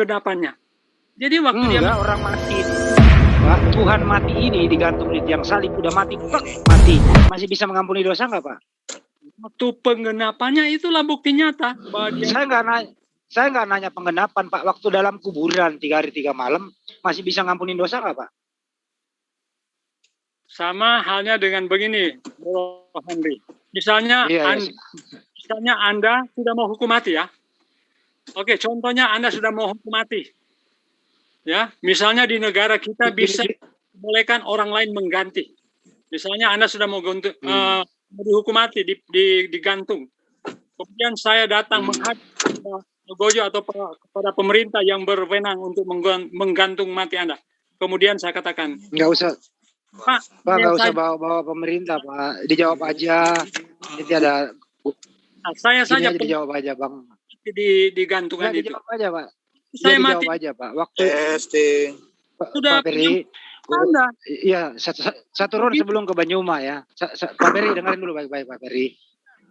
penggenapannya. Jadi waktu dia orang mati, Pak, Tuhan mati ini digantung di tiang salib, udah mati, mati, masih bisa mengampuni dosa nggak, Pak? Waktu penggenapannya itulah bukti nyata bahwa dia... Saya nggak nanya penggenapan, Pak. Waktu dalam kuburan 3 hari 3 malam masih bisa ngampunin dosa nggak, Pak? Sama halnya dengan begini, Bro Henry. Misalnya, misalnya Anda sudah mau hukum mati ya. Oke, contohnya Anda sudah mau hukum mati. Ya, misalnya di negara kita bisa bolehkan orang lain mengganti. Misalnya Anda sudah mau dihukum mati, digantung. Kemudian saya datang menghadap Gojo atau kepada pemerintah yang berwenang untuk menggantung mati Anda. Kemudian saya katakan, nggak usah, Pak, nggak usah bawa pemerintah, Pak. Dijawab aja. Nanti ada. Saya saja dijawab aja, Bang. Digantungan itu. Dijawab aja, Pak. Saya mati. Dijawab aja, Pak. Waktu sudah Pak Peri. Iya, satu round sebelum ke Banyuma ya. Pak Peri dengerin dulu baik-baik, Pak Peri.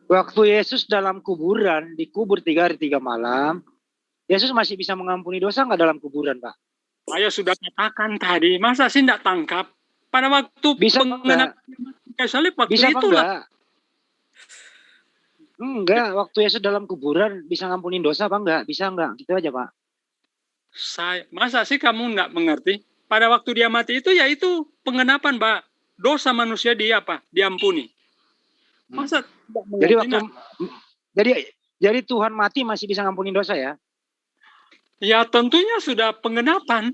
Waktu Yesus dalam kuburan, dikubur 3 hari 3 malam, Yesus masih bisa mengampuni dosa nggak dalam kuburan, Pak? Saya sudah katakan tadi, masa sih tidak tangkap? Pada waktu pengenapan salib waktu bisa itulah. Enggak, waktu Yesus dalam kuburan bisa ngampunin dosa apa enggak? Bisa enggak? Gitu aja, Pak. Masa sih kamu nggak mengerti? Pada waktu dia mati itu, yaitu pengenapan, Pak. Dosa manusia diampuni. Masa jadi Tuhan mati masih bisa ngampunin dosa ya? Ya tentunya sudah pengenapan.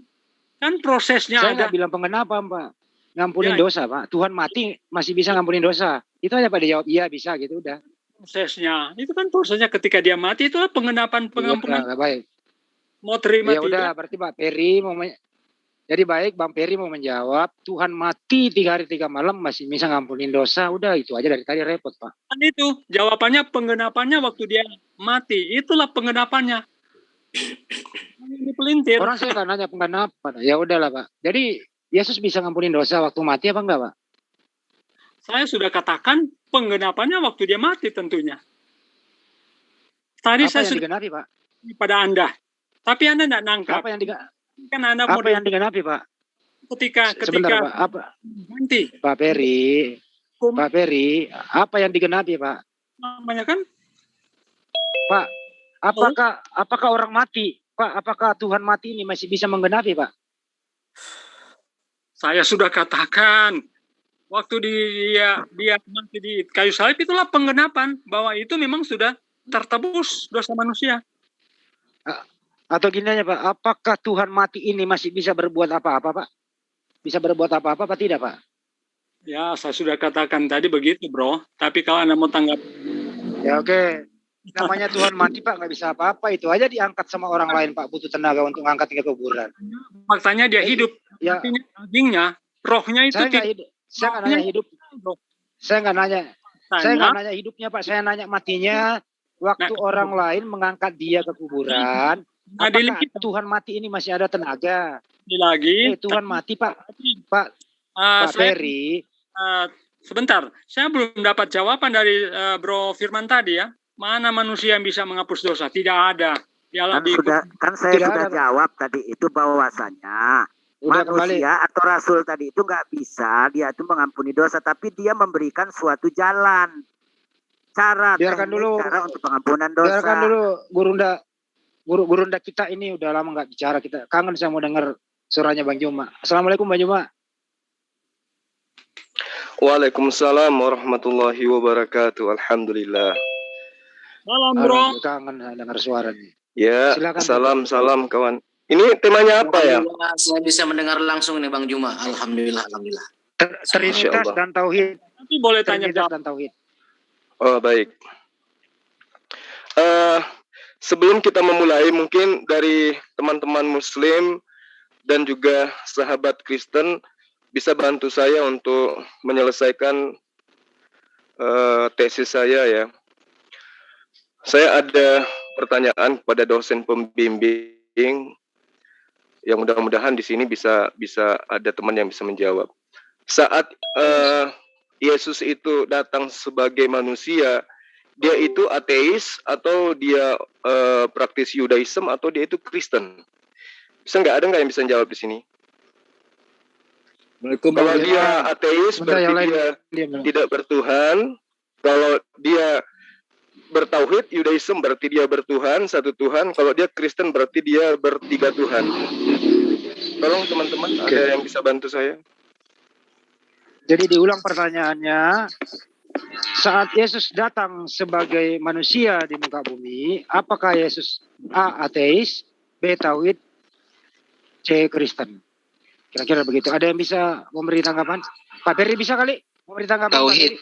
Kan prosesnya Saya ada. nggak bilang pengenapan, Pak. Ngampunin dosa, Pak. Tuhan mati masih bisa ngampunin dosa. Itu aja, Pak, dijawab iya bisa gitu udah. Prosesnya. Itu kan prosesnya ketika dia mati itulah pengenapan pengampunan. Ya, baik. Mau terima ya udah, berarti Pak Peri jadi baik, Bang Peri mau menjawab, Tuhan mati 3 hari 3 malam masih bisa ngampunin dosa. Udah, itu aja dari tadi repot, Pak. Kan itu, jawabannya penggenapannya waktu dia mati. Itulah penggenapannya. Dipelintir. Orang saya nggak nanya penggenapan. Ya udahlah, Pak. Jadi, Yesus bisa ngampunin dosa waktu mati apa enggak, Pak? Saya sudah katakan penggenapannya waktu dia mati tentunya. Tadi saya sudah digenapi, Pak? Pada Anda. Tapi Anda tidak nangkap. Apa yang digenapi, Pak? Ketika sebentar, Pak. Apa? Nanti. Pak Peri, apa yang digenapi, Pak? Namanya kan? Pak, apakah orang mati? Pak, apakah Tuhan mati ini masih bisa menggenapi, Pak? Saya sudah katakan waktu dia mati di kayu salib itulah penggenapan bahwa itu memang sudah tertebus dosa manusia. Atau gini aja, Pak, apakah Tuhan mati ini masih bisa berbuat apa-apa, Pak? Bisa berbuat apa-apa, Pak, tidak, Pak? Ya, saya sudah katakan tadi begitu, Bro. Tapi kalau Anda mau tanggap. Ya, oke. Namanya Tuhan mati, Pak, nggak bisa apa-apa. Itu aja diangkat sama orang lain, Pak. Butuh tenaga untuk ngangkat ke kuburan. Faktanya dia hidup. Ya. Artinya dagingnya, rohnya itu saya nggak nanya hidup. Saya nggak nanya hidupnya, Pak. Saya nanya matinya. Waktu orang lain mengangkat dia ke kuburan. Apakah Tuhan mati ini masih ada tenaga? Lagi. Tuhan mati, Pak. Pak Peri. Sebentar, saya belum dapat jawaban dari Bro Firman tadi ya. Mana manusia yang bisa menghapus dosa? Tidak ada. Saya sudah jawab tadi itu bahwasanya manusia atau rasul tadi itu nggak bisa dia itu mengampuni dosa, tapi dia memberikan suatu jalan, cara untuk pengampunan dosa. Biarkan dulu, Gurunda kita ini udah lama nggak bicara, kita kangen saya mau dengar suaranya Bang Juma. Assalamualaikum Bang Juma. Waalaikumsalam warahmatullahi wabarakatuh. Alhamdulillah. Salam, Bro. Kangen dengar suaranya. Ya, silakan, salam kawan. Ini temanya apa ya? Saya bisa mendengar langsung nih Bang Juma. Alhamdulillah. Trinitas dan Tauhid. Nanti boleh tanya dan Tauhid. Oh, baik. Sebelum kita memulai, mungkin dari teman-teman Muslim dan juga sahabat Kristen bisa bantu saya untuk menyelesaikan tesis saya ya. Saya ada pertanyaan kepada dosen pembimbing yang mudah-mudahan di sini bisa ada teman yang bisa menjawab. Saat Yesus itu datang sebagai manusia, dia itu ateis atau dia praktis Yudaism atau dia itu Kristen? Ada nggak yang bisa jawab di sini? Kalau dia ateis berarti dia tidak bertuhan. Kalau dia bertauhid, Yudaism berarti dia bertuhan, satu Tuhan. Kalau dia Kristen berarti dia bertiga Tuhan. Tolong teman-teman, ada yang bisa bantu saya? Jadi diulang pertanyaannya, saat Yesus datang sebagai manusia di muka bumi, apakah Yesus A. ateis, B. tauhid, C. Kristen? Kira-kira begitu. Ada yang bisa memberi tanggapan? Pak Ferry bisa kali memberi tanggapan? Tauhid.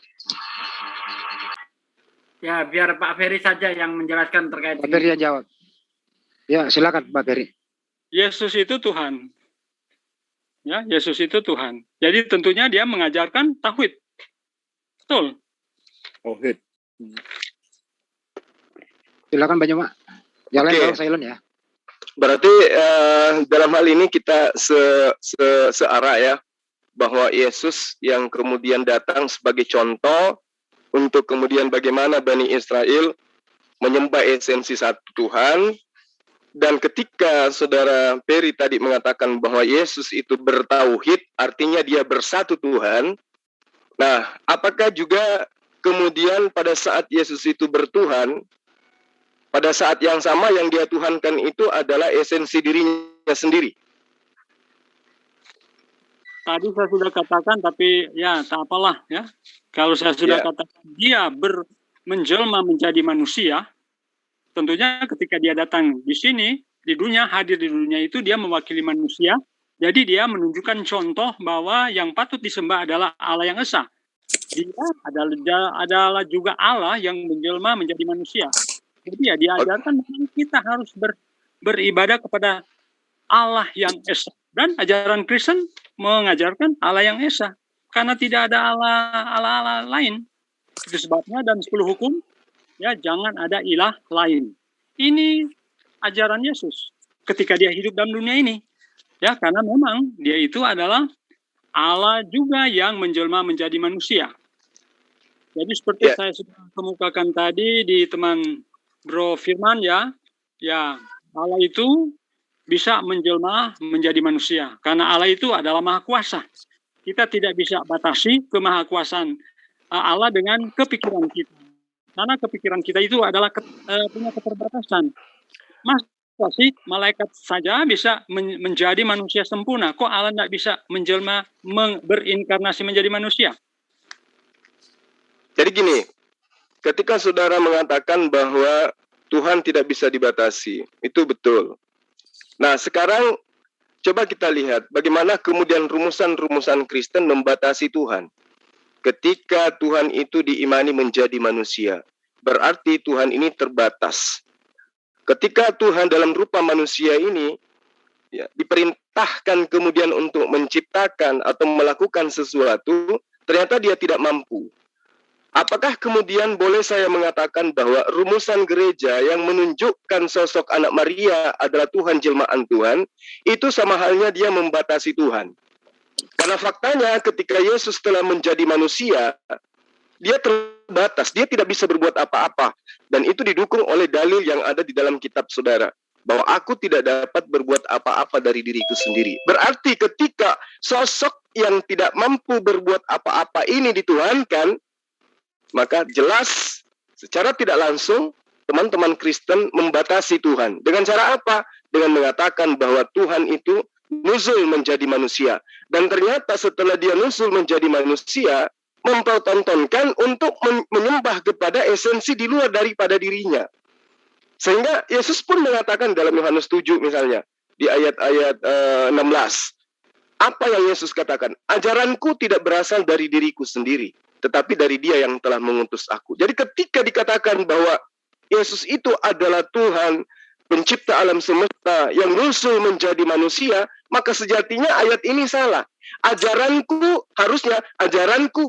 Ya, biar Pak Ferry saja yang menjelaskan terkait Pak Ferry yang jawab. Ya, silakan Pak Ferry. Yesus itu Tuhan. Ya, Yesus itu Tuhan. Jadi tentunya dia mengajarkan tauhid. Betul. Tauhid. Silakan Pak Juma. Yang lain tolong silent ya. Berarti dalam hal ini kita searah ya, bahwa Yesus yang kemudian datang sebagai contoh untuk kemudian bagaimana Bani Israel menyembah esensi satu Tuhan. Dan ketika saudara Ferry tadi mengatakan bahwa Yesus itu bertauhid, artinya dia bersatu Tuhan. Nah, apakah juga kemudian pada saat Yesus itu bertuhan, pada saat yang sama yang dia tuhankan itu adalah esensi dirinya sendiri? Tadi saya sudah katakan, tapi ya tak apalah ya. Kalau saya sudah katakan dia menjelma menjadi manusia, tentunya ketika dia datang di sini, di dunia, hadir di dunia itu dia mewakili manusia. Jadi dia menunjukkan contoh bahwa yang patut disembah adalah Allah yang esa. Dia adalah juga Allah yang menjelma menjadi manusia. Jadi ya diajarkan kita harus beribadah kepada Allah yang esa. Dan ajaran Kristen mengajarkan Allah yang esa. Karena tidak ada Allah lain. Itu sebabnya dalam 10 hukum, ya, jangan ada ilah lain. Ini ajaran Yesus ketika dia hidup dalam dunia ini. Ya, karena memang dia itu adalah Allah juga yang menjelma menjadi manusia. Jadi seperti saya sudah kemukakan tadi di teman Bro Firman ya, Allah itu bisa menjelma menjadi manusia. Karena Allah itu adalah Maha Kuasa. Kita tidak bisa batasi kemahakuasaan Allah dengan kepikiran kita. Karena kepikiran kita itu adalah punya keterbatasan. Masa sih malaikat saja bisa menjadi manusia sempurna? Kok Allah tidak bisa menjelma, berinkarnasi menjadi manusia? Jadi gini, ketika saudara mengatakan bahwa Tuhan tidak bisa dibatasi, itu betul. Nah, sekarang coba kita lihat bagaimana kemudian rumusan-rumusan Kristen membatasi Tuhan. Ketika Tuhan itu diimani menjadi manusia, berarti Tuhan ini terbatas. Ketika Tuhan dalam rupa manusia ini diperintahkan kemudian untuk menciptakan atau melakukan sesuatu, ternyata dia tidak mampu. Apakah kemudian boleh saya mengatakan bahwa rumusan gereja yang menunjukkan sosok anak Maria adalah Tuhan jelmaan Tuhan, itu sama halnya dia membatasi Tuhan? Karena faktanya ketika Yesus telah menjadi manusia, dia terbatas, dia tidak bisa berbuat apa-apa. Dan itu didukung oleh dalil yang ada di dalam kitab saudara. Bahwa aku tidak dapat berbuat apa-apa dari diriku sendiri. Berarti ketika sosok yang tidak mampu berbuat apa-apa ini dituhankan, maka jelas secara tidak langsung teman-teman Kristen membatasi Tuhan. Dengan cara apa? Dengan mengatakan bahwa Tuhan itu nuzul menjadi manusia. Dan ternyata setelah dia nuzul menjadi manusia, mempertontonkan untuk menyembah kepada esensi di luar daripada dirinya. Sehingga Yesus pun mengatakan dalam Yohanes 7 misalnya, di ayat-ayat 16. Apa yang Yesus katakan? Ajaranku tidak berasal dari diriku sendiri, tetapi dari Dia yang telah mengutus aku. Jadi ketika dikatakan bahwa Yesus itu adalah Tuhan, pencipta alam semesta yang nuzul menjadi manusia, maka sejatinya ayat ini salah. Ajaranku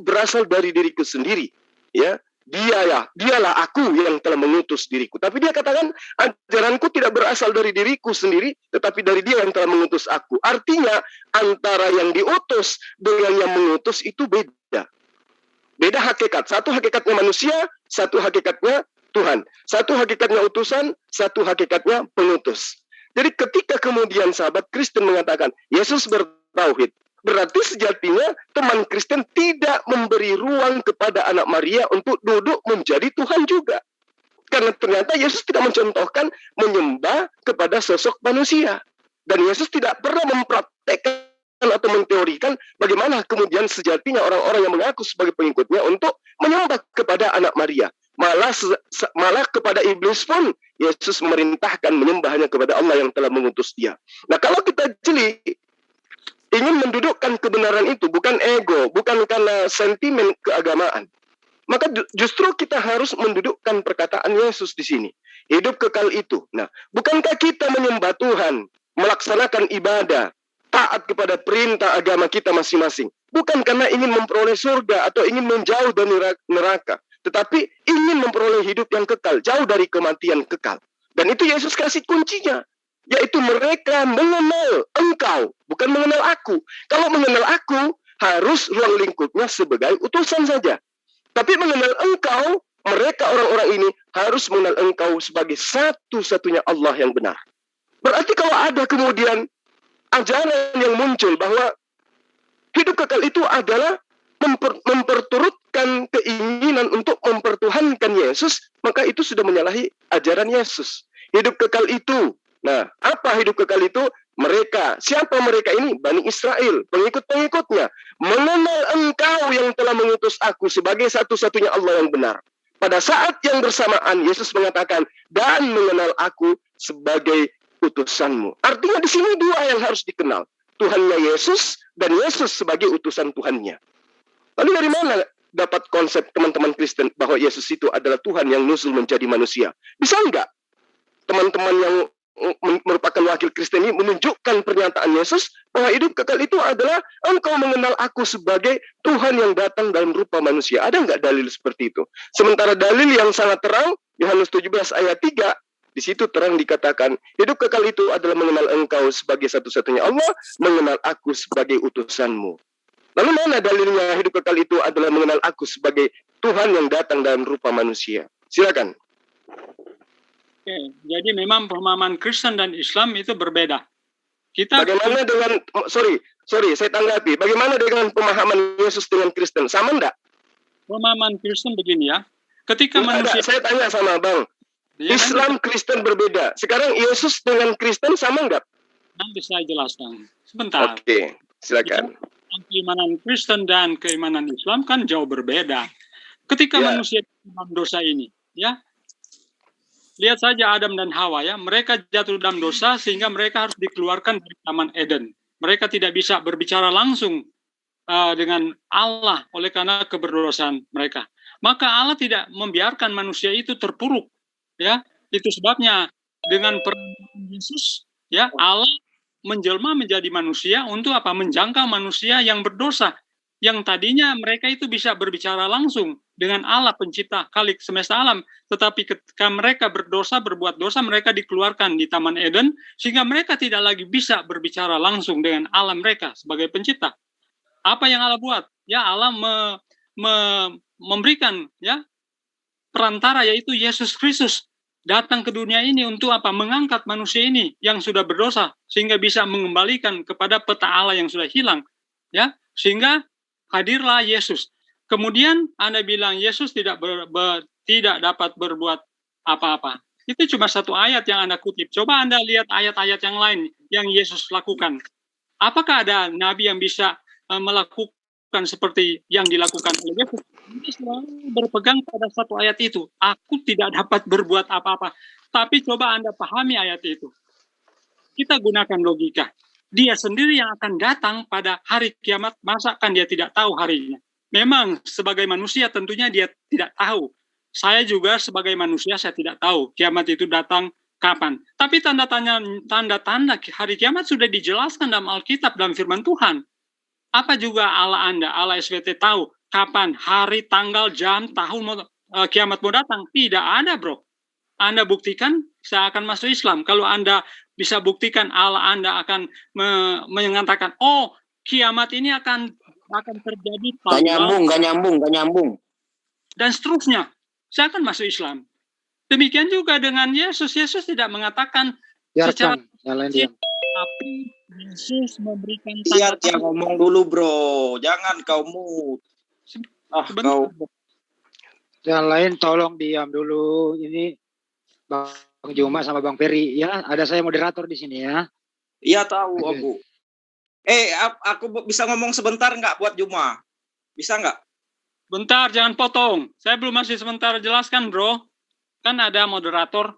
berasal dari diriku sendiri. Ya, dialah aku yang telah mengutus diriku. Tapi dia katakan ajaranku tidak berasal dari diriku sendiri, tetapi dari Dia yang telah mengutus aku. Artinya antara yang diutus dengan yang mengutus itu beda. Beda hakikat. Satu hakikatnya manusia, satu hakikatnya Tuhan. Satu hakikatnya utusan, satu hakikatnya pengutus. Jadi ketika kemudian sahabat Kristen mengatakan Yesus bertauhid, berarti sejatinya teman Kristen tidak memberi ruang kepada anak Maria untuk duduk menjadi Tuhan juga. Karena ternyata Yesus tidak mencontohkan menyembah kepada sosok manusia. Dan Yesus tidak pernah mempraktekkan atau menteorikan bagaimana kemudian sejatinya orang-orang yang mengaku sebagai pengikutnya untuk menyembah kepada anak Maria. Malah kepada iblis pun Yesus memerintahkan menyembahnya kepada Allah yang telah mengutus dia. Nah, kalau kita jeli ingin mendudukkan kebenaran itu bukan ego, bukan karena sentimen keagamaan, maka justru kita harus mendudukkan perkataan Yesus di sini. Hidup kekal itu. Nah, bukankah kita menyembah Tuhan, melaksanakan ibadah, taat kepada perintah agama kita masing-masing, bukan karena ingin memperoleh surga atau ingin menjauh dari neraka, tetapi ingin memperoleh hidup yang kekal, jauh dari kematian kekal. Dan itu Yesus kasih kuncinya, yaitu mereka mengenal engkau, bukan mengenal aku. Kalau mengenal aku, harus ruang lingkupnya sebagai utusan saja. Tapi mengenal engkau, mereka orang-orang ini harus mengenal engkau sebagai satu-satunya Allah yang benar. Berarti kalau ada kemudian ajaran yang muncul bahwa hidup kekal itu adalah memperturutkan keinginan untuk mempertuhankan Yesus, maka itu sudah menyalahi ajaran Yesus. Hidup kekal itu, nah, apa hidup kekal itu? Mereka, siapa mereka ini? Bani Israel, pengikut-pengikutnya, mengenal engkau yang telah mengutus aku sebagai satu-satunya Allah yang benar. Pada saat yang bersamaan, Yesus mengatakan, dan mengenal aku sebagai utusanmu. Artinya di sini dua yang harus dikenal. Tuhannya Yesus dan Yesus sebagai utusan Tuhannya. Lalu dari mana dapat konsep teman-teman Kristen bahwa Yesus itu adalah Tuhan yang nusul menjadi manusia? Bisa enggak teman-teman yang merupakan wakil Kristen ini menunjukkan pernyataan Yesus bahwa hidup kekal itu adalah engkau mengenal aku sebagai Tuhan yang datang dalam rupa manusia? Ada enggak dalil seperti itu? Sementara dalil yang sangat terang, Yohanes 17 ayat 3, di situ terang dikatakan, hidup kekal itu adalah mengenal engkau sebagai satu-satunya Allah, mengenal aku sebagai utusanmu. Lalu mana dalilnya hidup kekal itu adalah mengenal aku sebagai Tuhan yang datang dalam rupa manusia? Silakan. Oke, jadi memang pemahaman Kristen dan Islam itu berbeda. Bagaimana dengan, sorry, saya tanggapi. Bagaimana dengan pemahaman Yesus dengan Kristen? Sama enggak? Pemahaman Kristen begini ya. Ketika manusia... Saya tanya sama Bang. Ya, Islam Kristen berbeda. Sekarang Yesus dengan Kristen sama enggak? Nanti saya jelaskan. Sebentar. Oke, silakan. Keimanan Kristen dan keimanan Islam kan jauh berbeda. Ketika manusia dalam dosa ini, ya, lihat saja Adam dan Hawa, ya, mereka jatuh dalam dosa sehingga mereka harus dikeluarkan dari Taman Eden. Mereka tidak bisa berbicara langsung dengan Allah oleh karena keberdosaan mereka. Maka Allah tidak membiarkan manusia itu terpuruk, ya. Itu sebabnya dengan perintah Yesus, ya, Allah menjelma menjadi manusia untuk apa? Menjangkau manusia yang berdosa. Yang tadinya mereka itu bisa berbicara langsung dengan Allah pencipta Khalik semesta alam. Tetapi ketika mereka berdosa, berbuat dosa, mereka dikeluarkan di Taman Eden, sehingga mereka tidak lagi bisa berbicara langsung dengan Allah mereka sebagai pencipta. Apa yang Allah buat? Ya, Allah memberikan, ya, perantara, yaitu Yesus Kristus. Datang ke dunia ini untuk apa? Mengangkat manusia ini yang sudah berdosa sehingga bisa mengembalikan kepada peta Allah yang sudah hilang, ya, sehingga hadirlah Yesus. Kemudian Anda bilang Yesus tidak dapat berbuat apa-apa. Itu cuma satu ayat yang Anda kutip. Coba Anda lihat ayat-ayat yang lain yang Yesus lakukan. Apakah ada nabi yang bisa melakukan seperti yang dilakukan oleh Yesus? Dia selalu berpegang pada satu ayat itu. Aku tidak dapat berbuat apa-apa. Tapi coba Anda pahami ayat itu. Kita gunakan logika. Dia sendiri yang akan datang pada hari kiamat. Masa kan dia tidak tahu harinya? Memang sebagai manusia tentunya dia tidak tahu. Saya juga sebagai manusia saya tidak tahu kiamat itu datang kapan. Tapi tanda-tanda hari kiamat sudah dijelaskan dalam Alkitab, dalam firman Tuhan. Apa juga Allah Anda, Allah SWT tahu kapan, hari, tanggal, jam, tahun kiamat mau datang? Tidak ada, bro. Anda buktikan, saya akan masuk Islam. Kalau Anda bisa buktikan Allah Anda akan mengatakan, oh, kiamat ini akan terjadi. Gak nyambung. Dan seterusnya, saya akan masuk Islam. Demikian juga dengan Yesus. Yesus tidak mengatakan secara Yang lain diam. Tapi Yesus memberikan Biar dia tanda-tanda. ngomong dulu, bro. Jangan kau mute. Sebentar. Kau. Yang lain tolong diam dulu. Ini Bang Juma sama Bang Ferry ya. Ada saya moderator di sini ya. Iya tahu Oke. aku. Aku bisa ngomong sebentar nggak buat Juma? Bisa nggak? Bentar, jangan potong. Saya belum masih sebentar jelaskan, bro. Kan ada moderator.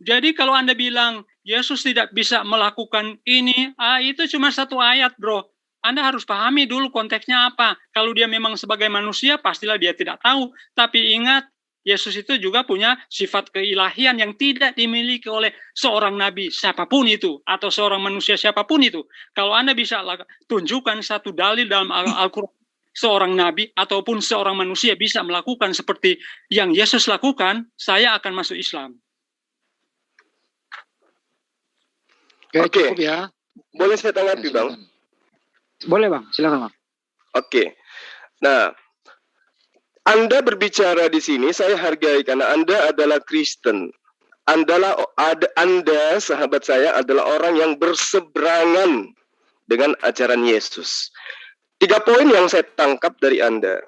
Jadi kalau Anda bilang Yesus tidak bisa melakukan ini, itu cuma satu ayat, bro. Anda harus pahami dulu konteksnya apa. Kalau dia memang sebagai manusia, pastilah dia tidak tahu. Tapi ingat, Yesus itu juga punya sifat keilahian yang tidak dimiliki oleh seorang nabi siapapun itu, atau seorang manusia siapapun itu. Kalau Anda bisa tunjukkan satu dalil dalam Al-Quran, seorang nabi ataupun seorang manusia bisa melakukan seperti yang Yesus lakukan, saya akan masuk Islam. Oke, cukup ya. Boleh saya tanggapi, Bang? Boleh, Bang. Silakan, Bang. Oke. Nah, Anda berbicara di sini, saya hargai karena Anda adalah Kristen. Anda, sahabat saya, adalah orang yang berseberangan dengan ajaran Yesus. 3 poin yang saya tangkap dari Anda.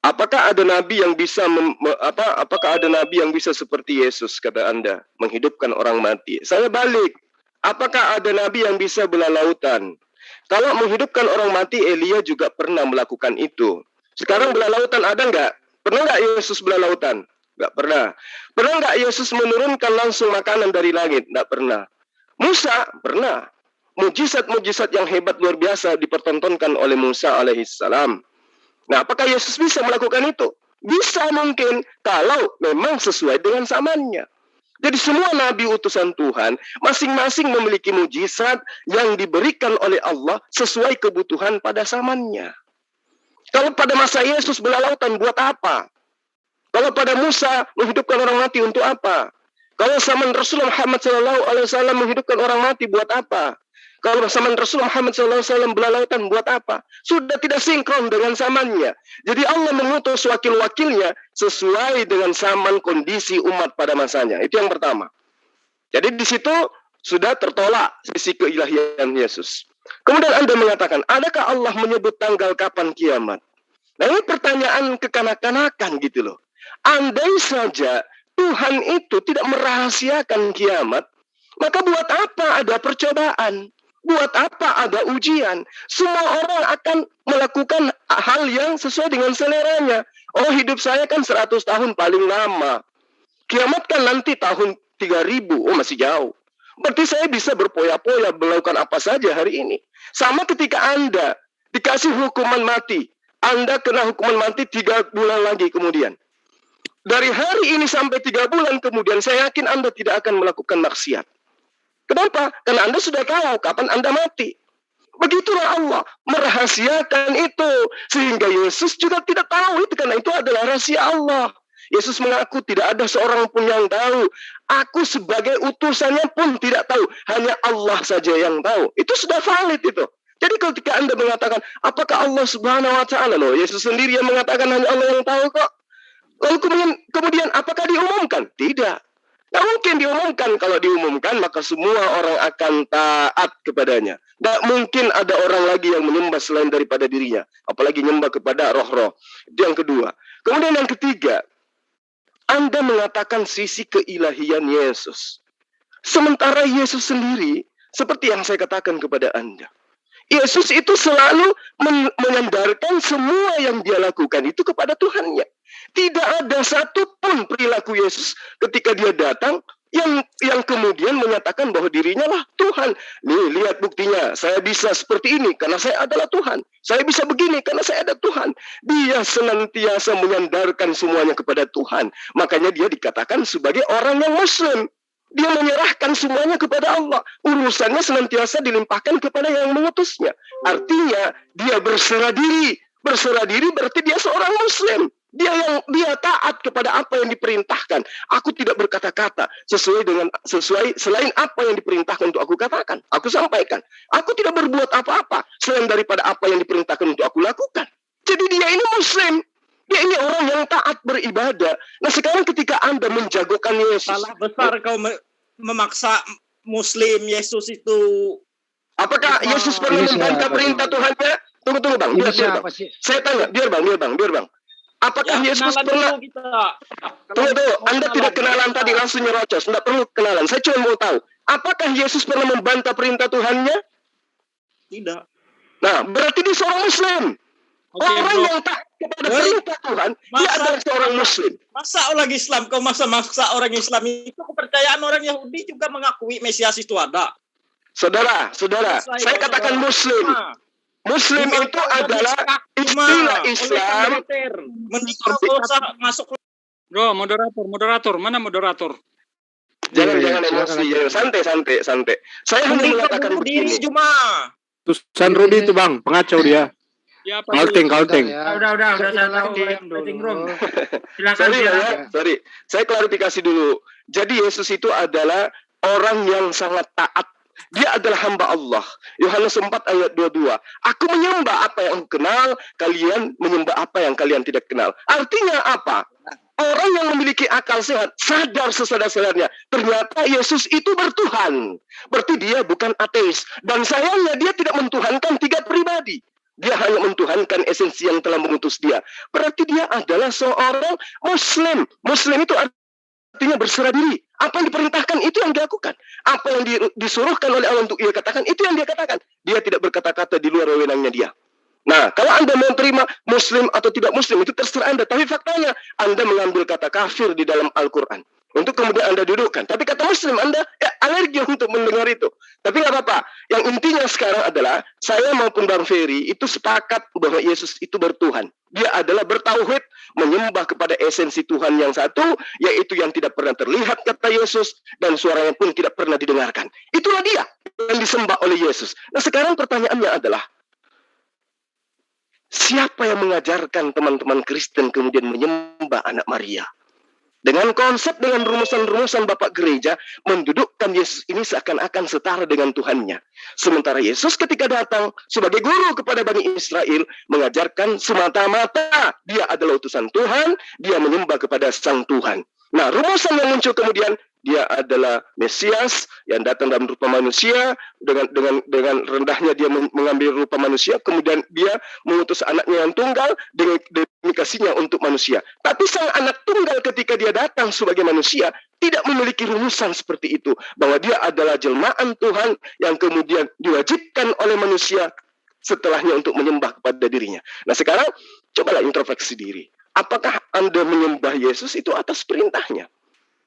Apakah ada nabi yang bisa apakah ada nabi yang bisa seperti Yesus, kata Anda, menghidupkan orang mati? Saya balik. Apakah ada nabi yang bisa belah lautan? Kalau menghidupkan orang mati, Elia juga pernah melakukan itu. Sekarang belah lautan ada nggak? Pernah nggak Yesus belah lautan? Nggak pernah. Pernah nggak Yesus menurunkan langsung makanan dari langit? Nggak pernah. Musa pernah. Mujizat-mujizat yang hebat luar biasa dipertontonkan oleh Musa alaihissalam. Nah, apakah Yesus bisa melakukan itu? Bisa mungkin, kalau memang sesuai dengan zamannya. Jadi semua nabi utusan Tuhan masing-masing memiliki mujizat yang diberikan oleh Allah sesuai kebutuhan pada zamannya. Kalau pada masa Yesus belah lautan buat apa? Kalau pada Musa menghidupkan orang mati untuk apa? Kalau zaman Rasulullah Muhammad SAW menghidupkan orang mati buat apa? Kalau zaman Rasulullah Muhammad SAW belah lautan buat apa? Sudah tidak sinkron dengan zamannya. Jadi Allah mengutus wakil-wakilnya sesuai dengan zaman kondisi umat pada masanya. Itu yang pertama. Jadi di situ sudah tertolak sisi keilahian Yesus. Kemudian Anda mengatakan, adakah Allah menyebut tanggal kapan kiamat? Nah, ini pertanyaan kekanak-kanakan gitu loh. Andai saja Tuhan itu tidak merahasiakan kiamat, maka buat apa ada percobaan? Buat apa ada ujian? Semua orang akan melakukan hal yang sesuai dengan seleranya. Oh, hidup saya kan 100 tahun paling lama. Kiamat kan nanti tahun 3000. Oh, masih jauh. Berarti saya bisa berpoya-poya melakukan apa saja hari ini. Sama ketika Anda dikasih hukuman mati. Anda kena hukuman mati 3 bulan lagi kemudian. Dari hari ini sampai 3 bulan kemudian, saya yakin Anda tidak akan melakukan maksiat. Kenapa? Karena Anda sudah tahu kapan Anda mati. Begitulah Allah merahasiakan itu. Sehingga Yesus juga tidak tahu itu, karena itu adalah rahasia Allah. Yesus mengaku tidak ada seorang pun yang tahu. Aku sebagai utusannya pun tidak tahu. Hanya Allah saja yang tahu. Itu sudah valid itu. Jadi ketika Anda mengatakan, apakah Allah Subhanahu wa Ta'ala? Loh, Yesus sendiri yang mengatakan hanya Allah yang tahu kok. Lalu kemudian apakah diumumkan? Tidak. Tidak mungkin diumumkan. Kalau diumumkan, maka semua orang akan taat kepadanya. Tidak mungkin ada orang lagi yang menyembah selain daripada dirinya. Apalagi menyembah kepada roh-roh. Itu yang kedua. Kemudian yang ketiga, Anda mengatakan sisi keilahian Yesus. Sementara Yesus sendiri, seperti yang saya katakan kepada Anda, Yesus itu selalu menyandarkan semua yang dia lakukan itu kepada Tuhannya. Tidak ada satupun perilaku Yesus ketika dia datang yang kemudian menyatakan bahwa dirinya lah Tuhan. Nih, lihat buktinya. Saya bisa seperti ini karena saya adalah Tuhan. Saya bisa begini karena saya ada Tuhan. Dia senantiasa menyandarkan semuanya kepada Tuhan. Makanya dia dikatakan sebagai orang yang Muslim. Dia menyerahkan semuanya kepada Allah. Urusannya senantiasa dilimpahkan kepada yang mengutusnya. Artinya dia berserah diri. Berserah diri berarti dia seorang Muslim. Dia taat kepada apa yang diperintahkan. Aku tidak berkata-kata sesuai selain apa yang diperintahkan untuk aku katakan. Aku sampaikan. Aku tidak berbuat apa-apa selain daripada apa yang diperintahkan untuk aku lakukan. Jadi dia ini Muslim. Dia ini orang yang taat beribadah. Nah, sekarang ketika Anda menjagokan Yesus, salah besar kau memaksa Muslim Yesus itu. Apakah Yesus pernah membantah perintah Tuhannya? Tunggu Bang, biar Bang. Saya tanya, biar Bang. Apakah Ya, Yesus pernah? Tunggu, Anda tidak kenalan tadi langsung nyerocos, tidak perlu kenalan. Saya cuma mau tahu, apakah Yesus pernah membantah perintah Tuhannya? Tidak. Nah, berarti dia seorang Muslim. Orang yang tak kepada perintah Tuhan, dia adalah seorang Muslim. Masa orang Islam, kau masa orang Islam itu kepercayaan orang Yahudi juga mengakui Mesias itu ada. Saudara, saya katakan Muslim. Muslim itu adalah istilah Islam. Masuk. Bro, moderator, mana moderator? Jangan emosi, santai. Saya hanya mengatakan begini. Tusan Rudi itu Bang, pengacau dia. Ya, Kalting. Udah, saya tahu. Silakan. Sorry. Saya klarifikasi dulu. Jadi Yesus itu adalah orang yang sangat taat. Dia adalah hamba Allah. Yohanes 4 ayat 22. Aku menyembah apa yang kenal, kalian menyembah apa yang kalian tidak kenal. Artinya apa? Orang yang memiliki akal sehat sadar sesadar-sadarnya ternyata Yesus itu bertuhan. Berarti dia bukan ateis. Dan sayangnya dia tidak mentuhankan 3 pribadi. Dia hanya mentuhankan esensi yang telah mengutus dia. Berarti dia adalah seorang Muslim. Muslim itu artinya berserah diri. Apa yang diperintahkan itu yang dilakukan. Apa yang disuruhkan oleh Allah untuk ia katakan itu yang dia katakan. Dia tidak berkata-kata di luar wewenangnya dia. Nah, kalau Anda mau terima Muslim atau tidak Muslim itu terserah Anda. Tapi faktanya Anda mengambil kata kafir di dalam Al-Quran. Untuk kemudian Anda dudukkan. Tapi kata Muslim Anda alergi untuk mendengar itu. Tapi nggak apa-apa. Yang intinya sekarang adalah saya maupun Bang Ferry itu sepakat bahwa Yesus itu bertuhan. Dia adalah bertauhid, menyembah kepada esensi Tuhan yang satu, yaitu yang tidak pernah terlihat kata Yesus, dan suaranya pun tidak pernah didengarkan. Itulah dia yang disembah oleh Yesus. Nah sekarang pertanyaannya adalah, siapa yang mengajarkan teman-teman Kristen kemudian menyembah anak Maria? Dengan konsep, dengan rumusan-rumusan Bapak Gereja, mendudukkan Yesus ini seakan-akan setara dengan Tuhannya. Sementara Yesus ketika datang sebagai guru kepada Bani Israel, mengajarkan semata-mata dia adalah utusan Tuhan, dia menyembah kepada Sang Tuhan. Nah, rumusan yang muncul kemudian, dia adalah Mesias yang datang dalam rupa manusia, dengan rendahnya dia mengambil rupa manusia, kemudian dia mengutus anaknya yang tunggal dengan kasihnya untuk manusia. Tapi sang anak tunggal ketika dia datang sebagai manusia tidak memiliki rumusan seperti itu, bahwa dia adalah jelmaan Tuhan yang kemudian diwajibkan oleh manusia setelahnya untuk menyembah kepada dirinya. Nah sekarang cobalah introspeksi diri. Apakah Anda menyembah Yesus itu atas perintahnya?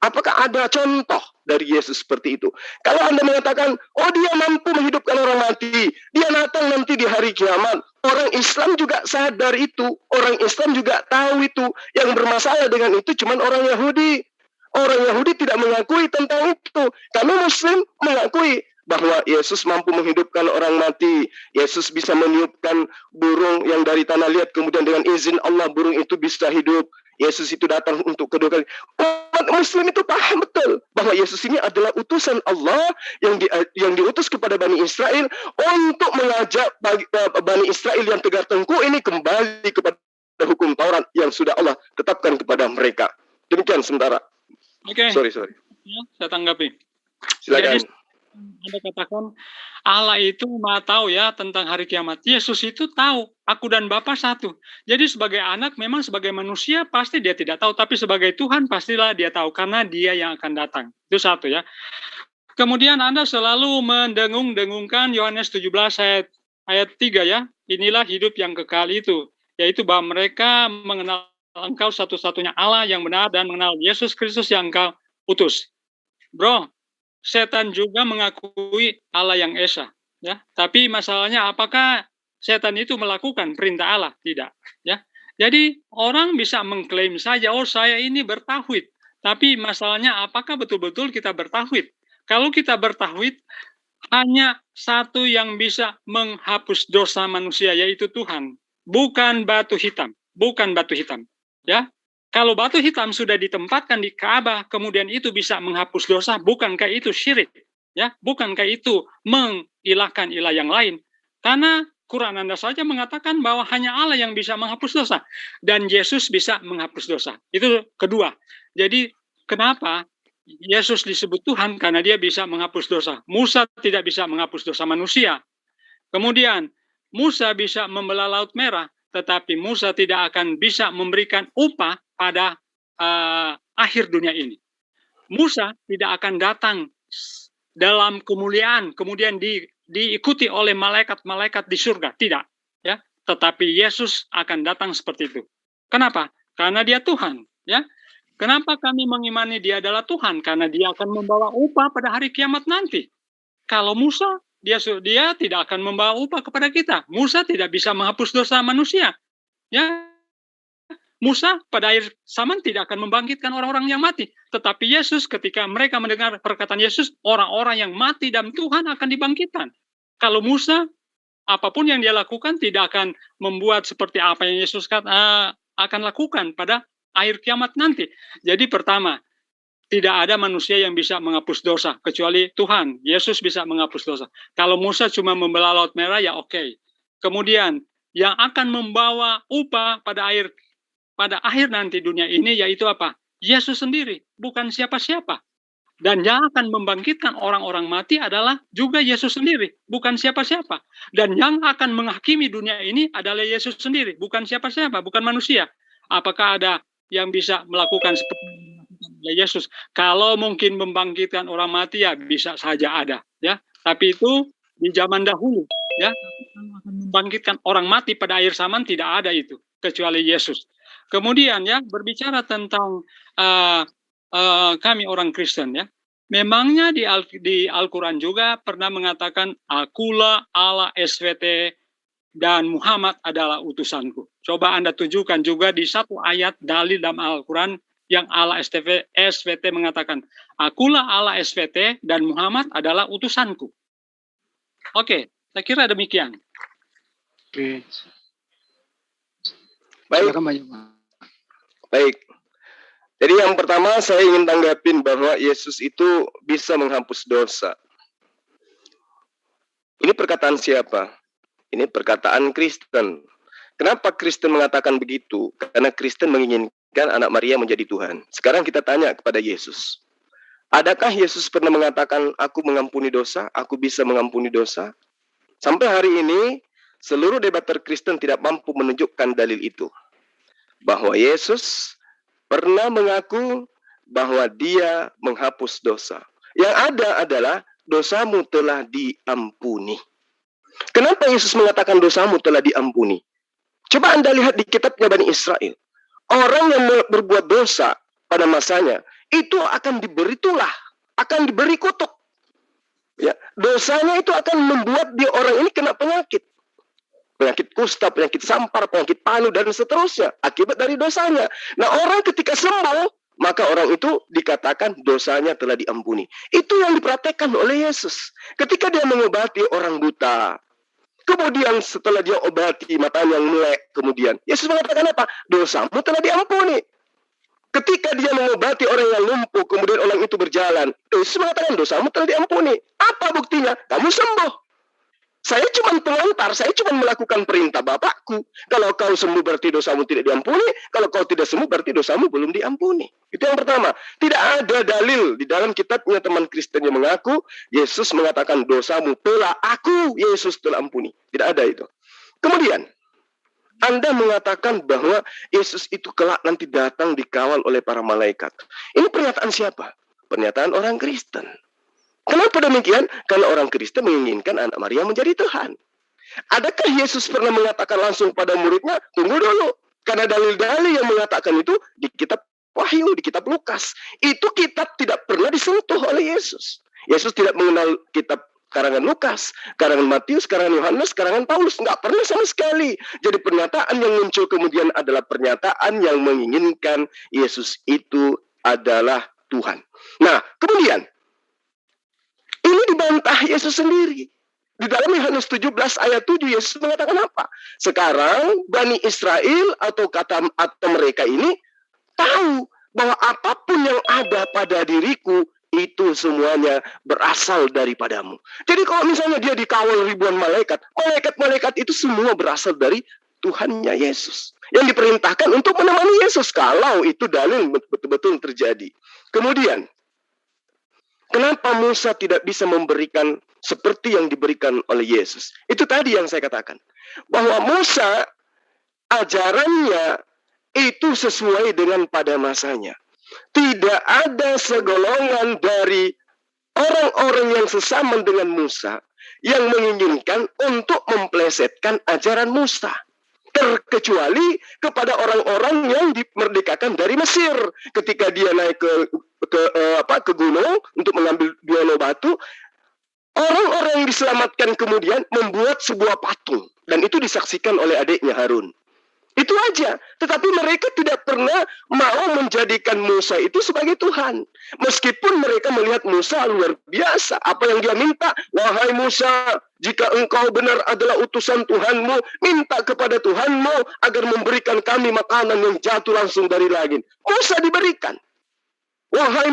Apakah ada contoh dari Yesus seperti itu? Kalau Anda mengatakan, oh dia mampu menghidupkan orang mati, dia datang nanti di hari kiamat. Orang Islam juga sadar itu. Orang Islam juga tahu itu. Yang bermasalah dengan itu cuma orang Yahudi. Orang Yahudi tidak mengakui tentang itu. Kami Muslim mengakui bahwa Yesus mampu menghidupkan orang mati. Yesus bisa meniupkan burung yang dari tanah liat, kemudian dengan izin Allah burung itu bisa hidup. Yesus itu datang untuk kedua kali. Umat Muslim itu paham betul bahwa Yesus ini adalah utusan Allah yang diutus kepada Bani Israel untuk mengajak Bani Israel yang tegar tengkuk ini kembali kepada hukum Taurat yang sudah Allah tetapkan kepada mereka. Demikian sementara. Oke. Sorry. Ya, saya tanggapi. Silakan. Jadi, Anda katakan Allah itu maha tahu ya tentang hari kiamat. Yesus itu tahu, aku dan Bapa satu. Jadi sebagai anak memang sebagai manusia pasti dia tidak tahu, tapi sebagai Tuhan pastilah dia tahu karena dia yang akan datang. Itu satu ya. Kemudian Anda selalu mendengung-dengungkan Yohanes 17 ayat 3 ya. Inilah hidup yang kekal itu, yaitu bahwa mereka mengenal Engkau satu-satunya Allah yang benar dan mengenal Yesus Kristus yang Engkau utus. Bro, setan juga mengakui Allah yang Esa, ya. Tapi masalahnya apakah setan itu melakukan perintah Allah? Tidak, ya. Jadi orang bisa mengklaim saja, oh saya ini bertauhid. Tapi masalahnya apakah betul-betul kita bertauhid? Kalau kita bertauhid, hanya satu yang bisa menghapus dosa manusia, yaitu Tuhan. Bukan batu hitam, ya. Kalau batu hitam sudah ditempatkan di Ka'bah, kemudian itu bisa menghapus dosa, bukankah itu syirik? Ya, bukankah itu mengilahkan ilah yang lain? Karena Quran Anda saja mengatakan bahwa hanya Allah yang bisa menghapus dosa dan Yesus bisa menghapus dosa. Itu kedua. Jadi kenapa Yesus disebut Tuhan karena dia bisa menghapus dosa. Musa tidak bisa menghapus dosa manusia. Kemudian Musa bisa membelah Laut Merah, tetapi Musa tidak akan bisa memberikan upah pada akhir dunia ini. Musa tidak akan datang dalam kemuliaan, kemudian diikuti oleh malaikat-malaikat di surga. Tidak, ya. Tetapi Yesus akan datang seperti itu. Kenapa? Karena dia Tuhan, ya. Kenapa kami mengimani dia adalah Tuhan? Karena dia akan membawa upah pada hari kiamat nanti. Kalau Musa, dia tidak akan membawa upah kepada kita. Musa tidak bisa menghapus dosa manusia, ya. Musa pada akhir zaman tidak akan membangkitkan orang-orang yang mati. Tetapi Yesus, ketika mereka mendengar perkataan Yesus, orang-orang yang mati dalam Tuhan akan dibangkitkan. Kalau Musa, apapun yang dia lakukan tidak akan membuat seperti apa yang Yesus akan lakukan pada akhir kiamat nanti. Jadi pertama, tidak ada manusia yang bisa menghapus dosa, kecuali Tuhan. Yesus bisa menghapus dosa. Kalau Musa cuma membelah Laut Merah, ya oke. Kemudian, yang akan membawa upah pada akhir nanti dunia ini, yaitu apa? Yesus sendiri, bukan siapa-siapa. Dan yang akan membangkitkan orang-orang mati adalah juga Yesus sendiri, bukan siapa-siapa. Dan yang akan menghakimi dunia ini adalah Yesus sendiri, bukan siapa-siapa, bukan manusia. Apakah ada yang bisa melakukan seperti Yesus? Kalau mungkin membangkitkan orang mati, ya bisa saja ada, ya. Tapi itu di zaman dahulu, ya. Membangkitkan orang mati pada akhir zaman tidak ada itu, kecuali Yesus. Kemudian ya, berbicara tentang kami orang Kristen, ya. Memangnya di Al-Quran juga pernah mengatakan akulah Allah SVT dan Muhammad adalah utusanku. Coba Anda tunjukkan juga di satu ayat dalil dalam Al-Quran yang Allah SVT mengatakan akulah Allah SVT dan Muhammad adalah utusanku. Oke, saya kira demikian. Oke. Baik. Jadi yang pertama saya ingin tanggapin bahwa Yesus itu bisa menghapus dosa. Ini perkataan siapa? Ini perkataan Kristen. Kenapa Kristen mengatakan begitu? Karena Kristen menginginkan anak Maria menjadi Tuhan. Sekarang kita tanya kepada Yesus. Adakah Yesus pernah mengatakan, aku mengampuni dosa, aku bisa mengampuni dosa? Sampai hari ini, seluruh debater Kristen tidak mampu menunjukkan dalil itu. Bahwa Yesus pernah mengaku bahwa dia menghapus dosa. Yang ada adalah dosamu telah diampuni. Kenapa Yesus mengatakan dosamu telah diampuni? Coba Anda lihat di kitabnya Bani Israel. Orang yang berbuat dosa pada masanya, itu akan diberi tulah, akan diberi kutuk. Ya, dosanya itu akan membuat dia orang ini kena penyakit. Penyakit kusta, penyakit sampar, penyakit palu, dan seterusnya. Akibat dari dosanya. Nah, orang ketika sembuh, maka orang itu dikatakan dosanya telah diampuni. Itu yang diperhatikan oleh Yesus. Ketika dia mengobati orang buta, kemudian setelah dia obati matanya yang melek, kemudian Yesus mengatakan apa? Dosamu telah diampuni. Ketika dia mengobati orang yang lumpuh, kemudian orang itu berjalan, Yesus mengatakan dosamu telah diampuni. Apa buktinya? Kamu sembuh. Saya cuma pengantar, saya cuma melakukan perintah Bapakku. Kalau kau sembuh berarti dosamu tidak diampuni, kalau kau tidak sembuh berarti dosamu belum diampuni. Itu yang pertama. Tidak ada dalil di dalam kitabnya teman Kristen yang mengaku Yesus mengatakan dosamu telah aku, Yesus telah ampuni. Tidak ada itu. Kemudian, Anda mengatakan bahwa Yesus itu kelak nanti datang dikawal oleh para malaikat. Ini pernyataan siapa? Pernyataan orang Kristen. Kenapa demikian? Karena orang Kristen menginginkan anak Maria menjadi Tuhan. Adakah Yesus pernah mengatakan langsung pada muridnya, tunggu dulu. Karena dalil-dalil yang mengatakan itu di kitab Wahyu, di kitab Lukas. Itu kitab tidak pernah disentuh oleh Yesus. Yesus tidak mengenal kitab karangan Lukas, karangan Matius, karangan Yohanes, karangan Paulus. Nggak pernah sama sekali. Jadi pernyataan yang muncul kemudian adalah pernyataan yang menginginkan Yesus itu adalah Tuhan. Nah, kemudian ini dibantah Yesus sendiri. Di dalam Yohanes 17 ayat 7 Yesus mengatakan apa? Sekarang Bani Israel atau mereka ini tahu bahwa apapun yang ada pada diriku itu semuanya berasal daripadamu. Jadi kalau misalnya dia dikawal ribuan malaikat, malaikat-malaikat itu semua berasal dari Tuhannya Yesus. Yang diperintahkan untuk menemani Yesus kalau itu dalil betul-betul terjadi. Kemudian Kenapa Musa tidak bisa memberikan seperti yang diberikan oleh Yesus? Itu tadi yang saya katakan. Bahwa Musa, ajarannya itu sesuai dengan pada masanya. Tidak ada segolongan dari orang-orang yang sesama dengan Musa yang menginginkan untuk memplesetkan ajaran Musa. Terkecuali kepada orang-orang yang dimerdekakan dari Mesir. Ketika dia naik ke gunung untuk mengambil 2 loh batu, orang-orang yang diselamatkan kemudian membuat sebuah patung. Dan itu disaksikan oleh adiknya Harun. Itu aja. Tetapi mereka tidak pernah mau menjadikan Musa itu sebagai Tuhan. Meskipun mereka melihat Musa luar biasa. Apa yang dia minta? Wahai Musa, jika engkau benar adalah utusan Tuhanmu, minta kepada Tuhanmu agar memberikan kami makanan yang jatuh langsung dari langit. Musa diberikan. Wahai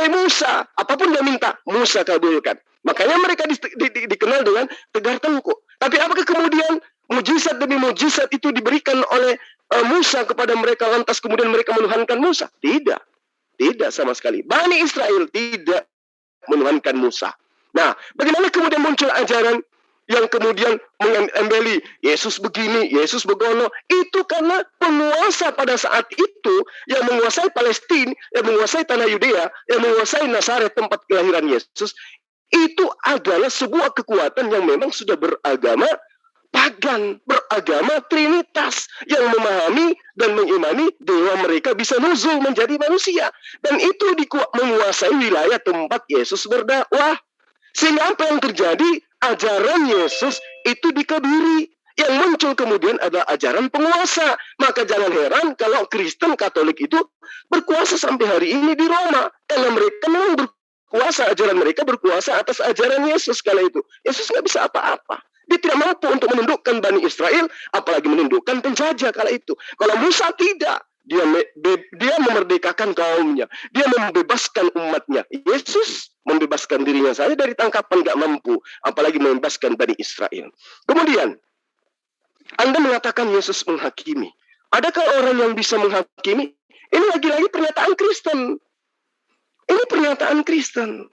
Musa, apapun dia minta, Musa kabulkan. Makanya mereka dikenal dengan tegar tengkuk. Tapi apakah kemudian mujizat demi mujizat itu diberikan oleh Musa kepada mereka, lantas kemudian mereka menuhankan Musa? Tidak. Tidak sama sekali. Bani Israel tidak menuhankan Musa. Nah, bagaimana kemudian muncul ajaran yang kemudian mengembeli Yesus begini, Yesus begono? Itu karena penguasa pada saat itu yang menguasai Palestina, yang menguasai tanah Yudea, yang menguasai Nazaret tempat kelahiran Yesus, itu adalah sebuah kekuatan yang memang sudah beragama pagan, beragama Trinitas, yang memahami dan mengimani bahwa mereka bisa nuzul menjadi manusia. Dan itu menguasai wilayah tempat Yesus berdakwah. Sehingga apa yang terjadi? Ajaran Yesus itu dikebiri. Yang muncul kemudian adalah ajaran penguasa. Maka jangan heran kalau Kristen Katolik itu berkuasa sampai hari ini di Roma. Karena mereka memang berkuasa, ajaran mereka berkuasa atas ajaran Yesus kala itu. Yesus nggak bisa apa-apa. Dia tidak mampu untuk menundukkan Bani Israel, apalagi menundukkan penjajah kala itu. Kalau Musa tidak, dia memerdekakan kaumnya, dia membebaskan umatnya. Yesus membebaskan dirinya saja dari tangkapan gak mampu, apalagi membebaskan Bani Israel. Kemudian, Anda mengatakan Yesus menghakimi. Adakah orang yang bisa menghakimi? Ini lagi-lagi pernyataan Kristen. Ini pernyataan Kristen.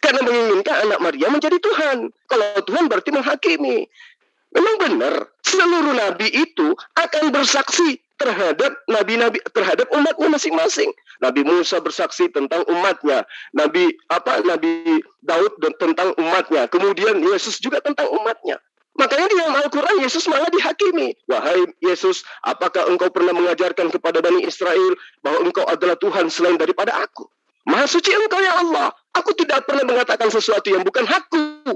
Karena menginginkan anak Maria menjadi Tuhan. Kalau Tuhan berarti menghakimi. Memang benar, seluruh nabi itu akan bersaksi terhadap nabi-nabi, terhadap umatnya masing-masing. Nabi Musa bersaksi tentang umatnya, Nabi Daud tentang umatnya, kemudian Yesus juga tentang umatnya. Makanya di dalam Al-Quran Yesus malah dihakimi. Wahai Yesus, apakah engkau pernah mengajarkan kepada Bani Israel bahwa engkau adalah Tuhan selain daripada aku? Maha suci engkau ya Allah. Aku tidak pernah mengatakan sesuatu yang bukan hakku.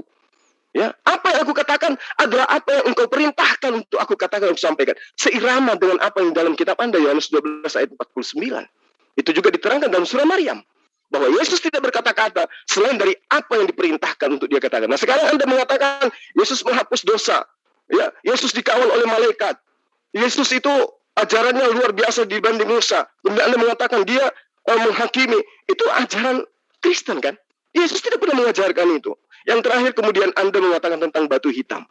Ya, apa yang aku katakan adalah apa yang engkau perintahkan untuk aku katakan, untuk sampaikan. Seirama dengan apa yang dalam kitab Anda, Yohanes 12 ayat 49. Itu juga diterangkan dalam surah Maryam. Bahwa Yesus tidak berkata-kata selain dari apa yang diperintahkan untuk dia katakan. Nah sekarang Anda mengatakan Yesus menghapus dosa. Ya, Yesus dikawal oleh malaikat. Yesus itu ajarannya luar biasa dibanding Musa. Kemudian Anda mengatakan dia menghakimi. Itu ajaran Kristen kan? Yesus tidak pernah mengajarkan itu. Yang terakhir kemudian Anda mengatakan tentang batu hitam.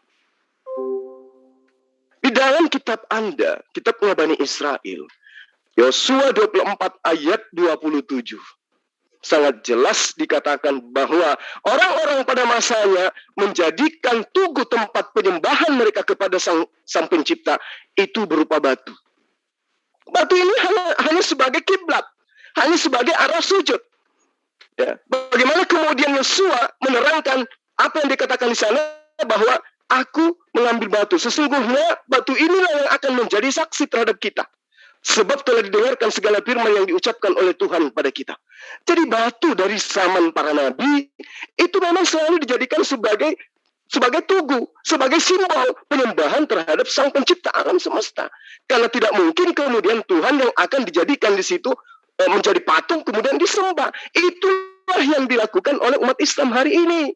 Di dalam kitab Anda, kitab Bani Israel, Yosua 24 ayat 27. Sangat jelas dikatakan bahwa orang-orang pada masanya menjadikan tugu tempat penyembahan mereka kepada sang pencipta itu berupa batu. Batu ini hanya sebagai kiblat, hanya sebagai arah sujud. Ya. Bagaimana kemudian Yosua menerangkan apa yang dikatakan di sana bahwa aku mengambil batu. Sesungguhnya batu inilah yang akan menjadi saksi terhadap kita. Sebab telah didengarkan segala firman yang diucapkan oleh Tuhan pada kita. Jadi batu dari zaman para nabi itu memang selalu dijadikan sebagai tugu, sebagai simbol penyembahan terhadap sang pencipta alam semesta. Karena tidak mungkin kemudian Tuhan yang akan dijadikan di situ menjadi patung kemudian disembah. Itulah yang dilakukan oleh umat Islam hari ini.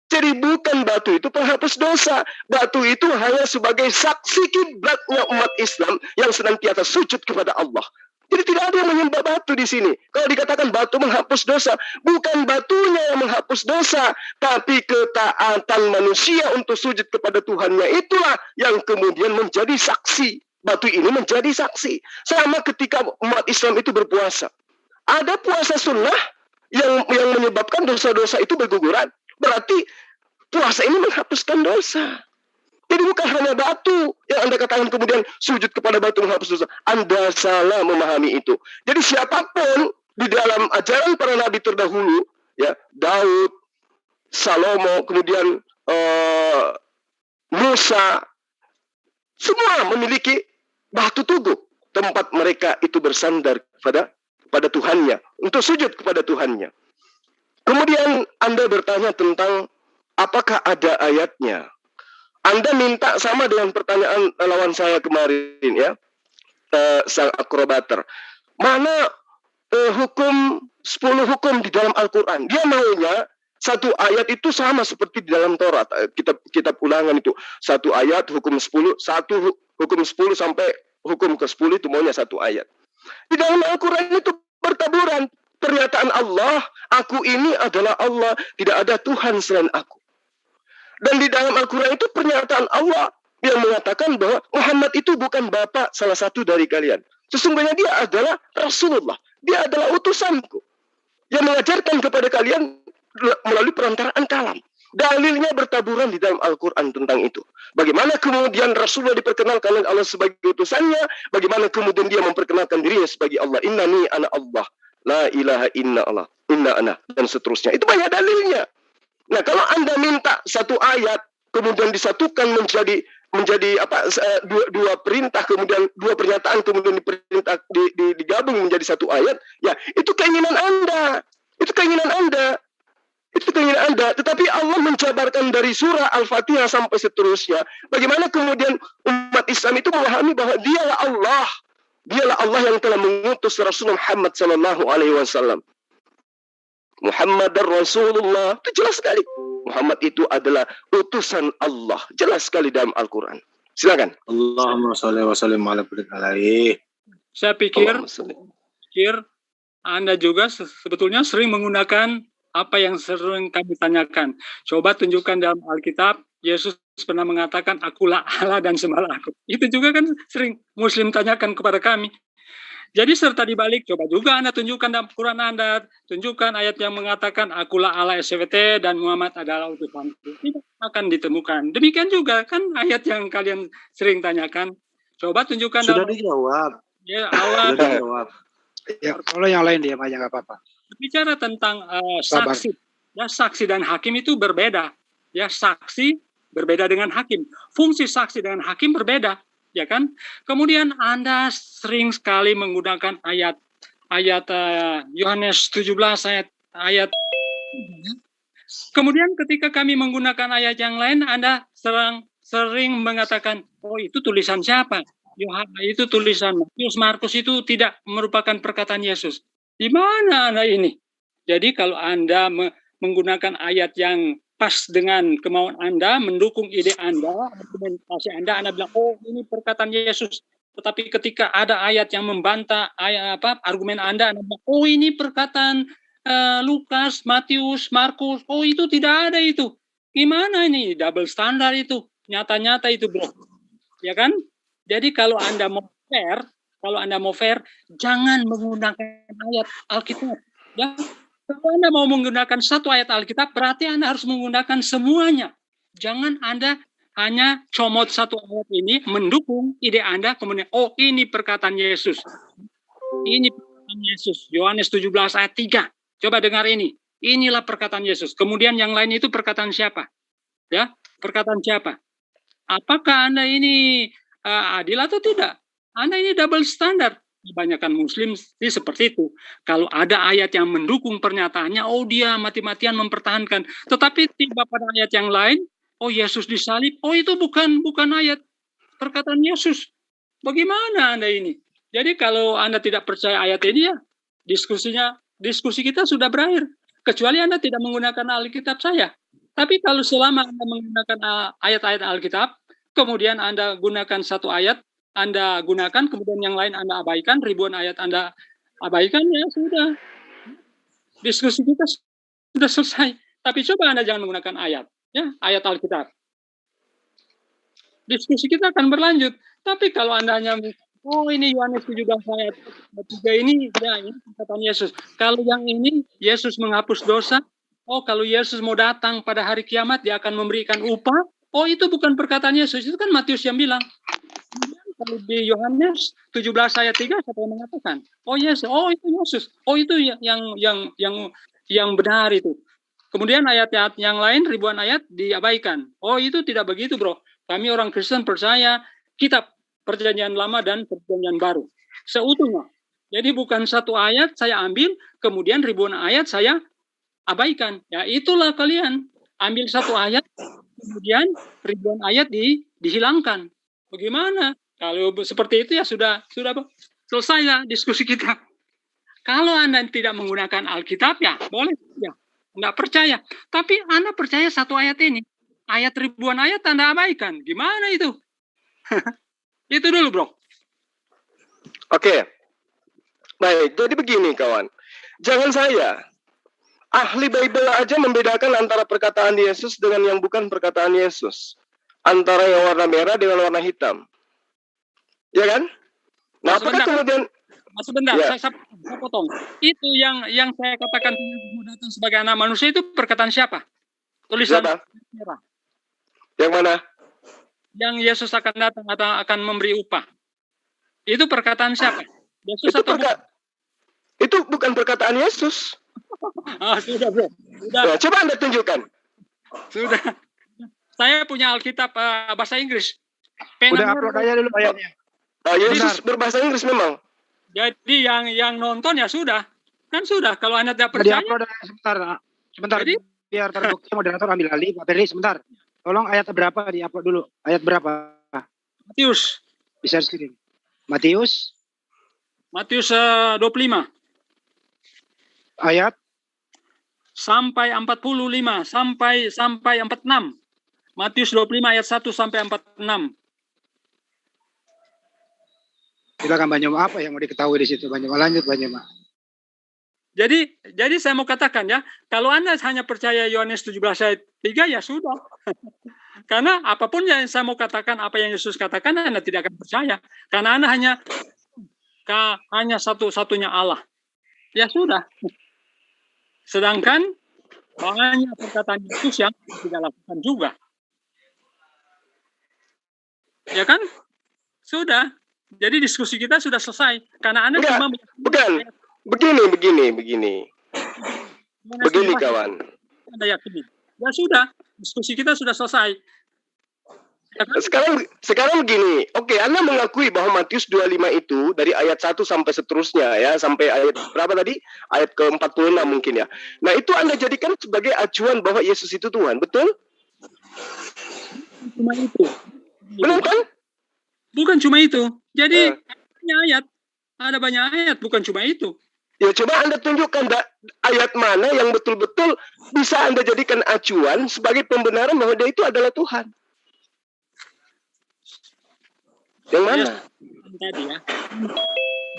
Jadi bukan batu itu penghapus dosa. Batu itu hanya sebagai saksi kiblatnya umat Islam yang senantiasa sujud kepada Allah. Jadi tidak ada yang menyembah batu di sini. Kalau dikatakan batu menghapus dosa, bukan batunya yang menghapus dosa, tapi ketaatan manusia untuk sujud kepada Tuhannya itulah yang kemudian menjadi saksi. Batu ini menjadi saksi. Sama ketika umat Islam itu berpuasa. Ada puasa sunnah, yang menyebabkan dosa-dosa itu berguguran. Berarti puasa ini menghapuskan dosa. Jadi bukan hanya batu yang Anda katakan kemudian sujud kepada batu menghapus dosa. Anda salah memahami itu. Jadi siapapun di dalam ajaran para nabi terdahulu, ya, Daud, Salomo, kemudian Musa, semua memiliki batu tugu tempat mereka itu bersandar pada Tuhannya, untuk sujud kepada Tuhannya. Kemudian Anda bertanya tentang apakah ada ayatnya. Anda minta sama dengan pertanyaan lawan saya kemarin, ya, sang akrobater. Mana hukum 10 hukum di dalam Al-Quran? Dia maunya satu ayat itu sama seperti di dalam Taurat. Kitab Ulangan itu satu ayat hukum 10, satu hukum 10 sampai hukum ke-10 itu maunya satu ayat. Di dalam Al-Quran itu bertaburan pernyataan Allah, aku ini adalah Allah, tidak ada Tuhan selain aku. Dan di dalam Al-Quran itu pernyataan Allah yang mengatakan bahwa Muhammad itu bukan bapak salah satu dari kalian. Sesungguhnya dia adalah Rasulullah. Dia adalah utusanku yang mengajarkan kepada kalian melalui perantaraan kalam. Dalilnya bertaburan di dalam Al-Quran tentang itu. Bagaimana kemudian Rasulullah diperkenalkan oleh Allah sebagai utusannya, bagaimana kemudian dia memperkenalkan dirinya sebagai Allah. Innani ana Allah, la ilaha inna Allah, inna ana, dan seterusnya. Itu banyak dalilnya. Nah, kalau Anda minta satu ayat kemudian disatukan menjadi dua perintah, kemudian dua pernyataan kemudian digabung menjadi satu ayat, ya itu keinginan Anda. Itu keinginan Anda. Itu keinginan Anda. Tetapi Allah menjabarkan dari surah Al-Fatihah sampai seterusnya. Bagaimana kemudian umat Islam itu memahami bahwa dialah Allah. Dialah Allah yang telah mengutus Rasulullah Muhammad SAW. Muhammad dan Rasulullah, itu jelas sekali. Muhammad itu adalah utusan Allah. Jelas sekali dalam Al-Quran. Silakan. Allahumma sholli wa sallim ala alaihi. Saya pikir Anda juga sebetulnya sering menggunakan apa yang sering kami tanyakan. Coba tunjukkan dalam Alkitab, Yesus pernah mengatakan, akulah Allah dan sembahlah aku. Itu juga kan sering Muslim tanyakan kepada kami. Jadi serta dibalik, coba juga Anda tunjukkan dalam Quran Anda, tunjukkan ayat yang mengatakan, akulah Allah SWT dan Muhammad adalah utusanku. Tidak akan ditemukan. Demikian juga kan ayat yang kalian sering tanyakan. Coba tunjukkan. Sudah dijawab. Ya, Allah. Sudah dijawab. Ya, kalau yang lain diam aja nggak apa-apa. Bicara tentang saksi, ya, saksi dan hakim itu berbeda. Ya, saksi berbeda dengan hakim. Fungsi saksi dengan hakim berbeda, ya kan? Kemudian Anda sering sekali menggunakan ayat Yohanes 17 ayat. Kemudian ketika kami menggunakan ayat yang lain, Anda sering mengatakan, oh itu tulisan siapa? Itu tulisan Matius, Markus, itu tidak merupakan perkataan Yesus. Di mana Anda ini? Jadi kalau Anda menggunakan ayat yang pas dengan kemauan Anda, mendukung ide Anda, argumentasi Anda bilang, oh ini perkataan Yesus. Tetapi ketika ada ayat yang membantah argumen Anda bilang, oh ini perkataan Lukas, Matius, Markus, oh itu tidak ada itu. Gimana ini? Double standar itu. Nyata-nyata itu, bro. Ya kan? Jadi kalau Anda mau fair, jangan menggunakan ayat Alkitab. Ya, kalau Anda mau menggunakan satu ayat Alkitab, berarti Anda harus menggunakan semuanya. Jangan Anda hanya comot satu ayat ini, mendukung ide Anda, kemudian, oh ini perkataan Yesus. Ini perkataan Yesus. Yohanes 17 ayat 3. Coba dengar ini. Inilah perkataan Yesus. Kemudian yang lain itu perkataan siapa? Ya, perkataan siapa? Apakah Anda ini adil atau tidak? Anda ini double standar. Kebanyakan Muslim seperti itu. Kalau ada ayat yang mendukung pernyataannya, oh dia mati-matian mempertahankan. Tetapi tiba pada ayat yang lain, oh Yesus disalib, oh itu bukan ayat perkataan Yesus. Bagaimana Anda ini? Jadi kalau Anda tidak percaya ayat ini, ya diskusi kita sudah berakhir. Kecuali Anda tidak menggunakan Alkitab saya. Tapi kalau selama Anda menggunakan ayat-ayat Alkitab, kemudian Anda gunakan satu ayat, Anda gunakan, kemudian yang lain Anda abaikan, ribuan ayat Anda abaikan, ya sudah. Diskusi kita sudah selesai. Tapi coba Anda jangan menggunakan ayat, ya, ayat Alkitab. Diskusi kita akan berlanjut. Tapi kalau Anda hanya oh ini Yohanes 17 ayat 3 ini, ya ini perkataan Yesus. Kalau yang ini, Yesus menghapus dosa. Oh, kalau Yesus mau datang pada hari kiamat, dia akan memberikan upah. Oh, itu bukan perkataan Yesus, itu kan Matius yang bilang. Kalau di Yohanes 17 ayat 3, siapa yang mengatakan? Oh yes, oh itu Yesus. Oh itu yang benar itu. Kemudian ayat-ayat yang lain, ribuan ayat diabaikan. Oh itu tidak begitu, bro. Kami orang Kristen percaya kitab Perjanjian Lama dan Perjanjian Baru seutuhnya. Jadi bukan satu ayat saya ambil, kemudian ribuan ayat saya abaikan. Ya itulah kalian. Ambil satu ayat, kemudian ribuan ayat dihilangkan. Bagaimana? Kalau seperti itu ya sudah selesai ya diskusi kita. Kalau Anda tidak menggunakan Alkitab ya boleh ya. Enggak percaya. Tapi Anda percaya satu ayat ini. Ayat ribuan ayat Anda abaikan. Gimana itu? Itu dulu, bro. Oke. Baik, jadi begini kawan. Jangan saya. Ahli Bible aja membedakan antara perkataan Yesus dengan yang bukan perkataan Yesus. Antara yang warna merah dengan warna hitam. Ya kan? Nah, apakah kemudian... Sebentar, ya. saya potong. Itu yang saya katakan datang sebagai anak manusia itu perkataan siapa? Tulisan merah. Yang mana? Yang Yesus akan datang atau akan memberi upah. Itu perkataan siapa? Yesus itu atau bukan? Itu bukan perkataan Yesus. Sudah, bro. Sudah. Nah, coba Anda tunjukkan. Sudah. Saya punya Alkitab bahasa Inggris. Udah upload aja dulu ayatnya. Yesus berbahasa Inggris memang. Jadi yang nonton ya sudah. Kan sudah. Kalau Anda tidak percaya. Sebentar. Jadi, biar terbukti moderator ambil alih. Pak Ferry, sebentar. Tolong ayat berapa di-upload dulu. Ayat berapa? Matius. Bisa screen. Matius 25. Ayat sampai 45 sampai 46. Matius 25 ayat 1 sampai 46. Silakan Bang Nyoma, apa yang mau diketahui di situ Bang Nyoma? Lanjut Bang Nyoma. Jadi saya mau katakan ya, kalau Anda hanya percaya Yohanes 17 ayat 3 ya sudah. Karena apapun yang saya mau katakan, apa yang Yesus katakan, Anda tidak akan percaya. Karena Anda hanya satu-satunya Allah. Ya sudah. Sedangkan banyak perkataan Yesus yang tidak lakukan juga. Ya kan? Sudah. Jadi diskusi kita sudah selesai. Karena Anda cuma... Bukan. Begini kawan. Anda yakin? Ya sudah. Diskusi kita sudah selesai. Ya kan? Sekarang begini. Oke, Anda mengakui bahwa Matius 25 itu dari ayat 1 sampai seterusnya ya. Sampai ayat berapa tadi? Ayat ke-46 mungkin ya. Nah itu Anda jadikan sebagai acuan bahwa Yesus itu Tuhan. Betul? Cuma itu. Benar kan? Bukan cuma itu. Jadi ada banyak ayat, bukan cuma itu. Ya coba Anda tunjukkan ayat mana yang betul-betul bisa Anda jadikan acuan sebagai pembenaran bahwa dia itu adalah Tuhan. Yang mana? Tadi ya.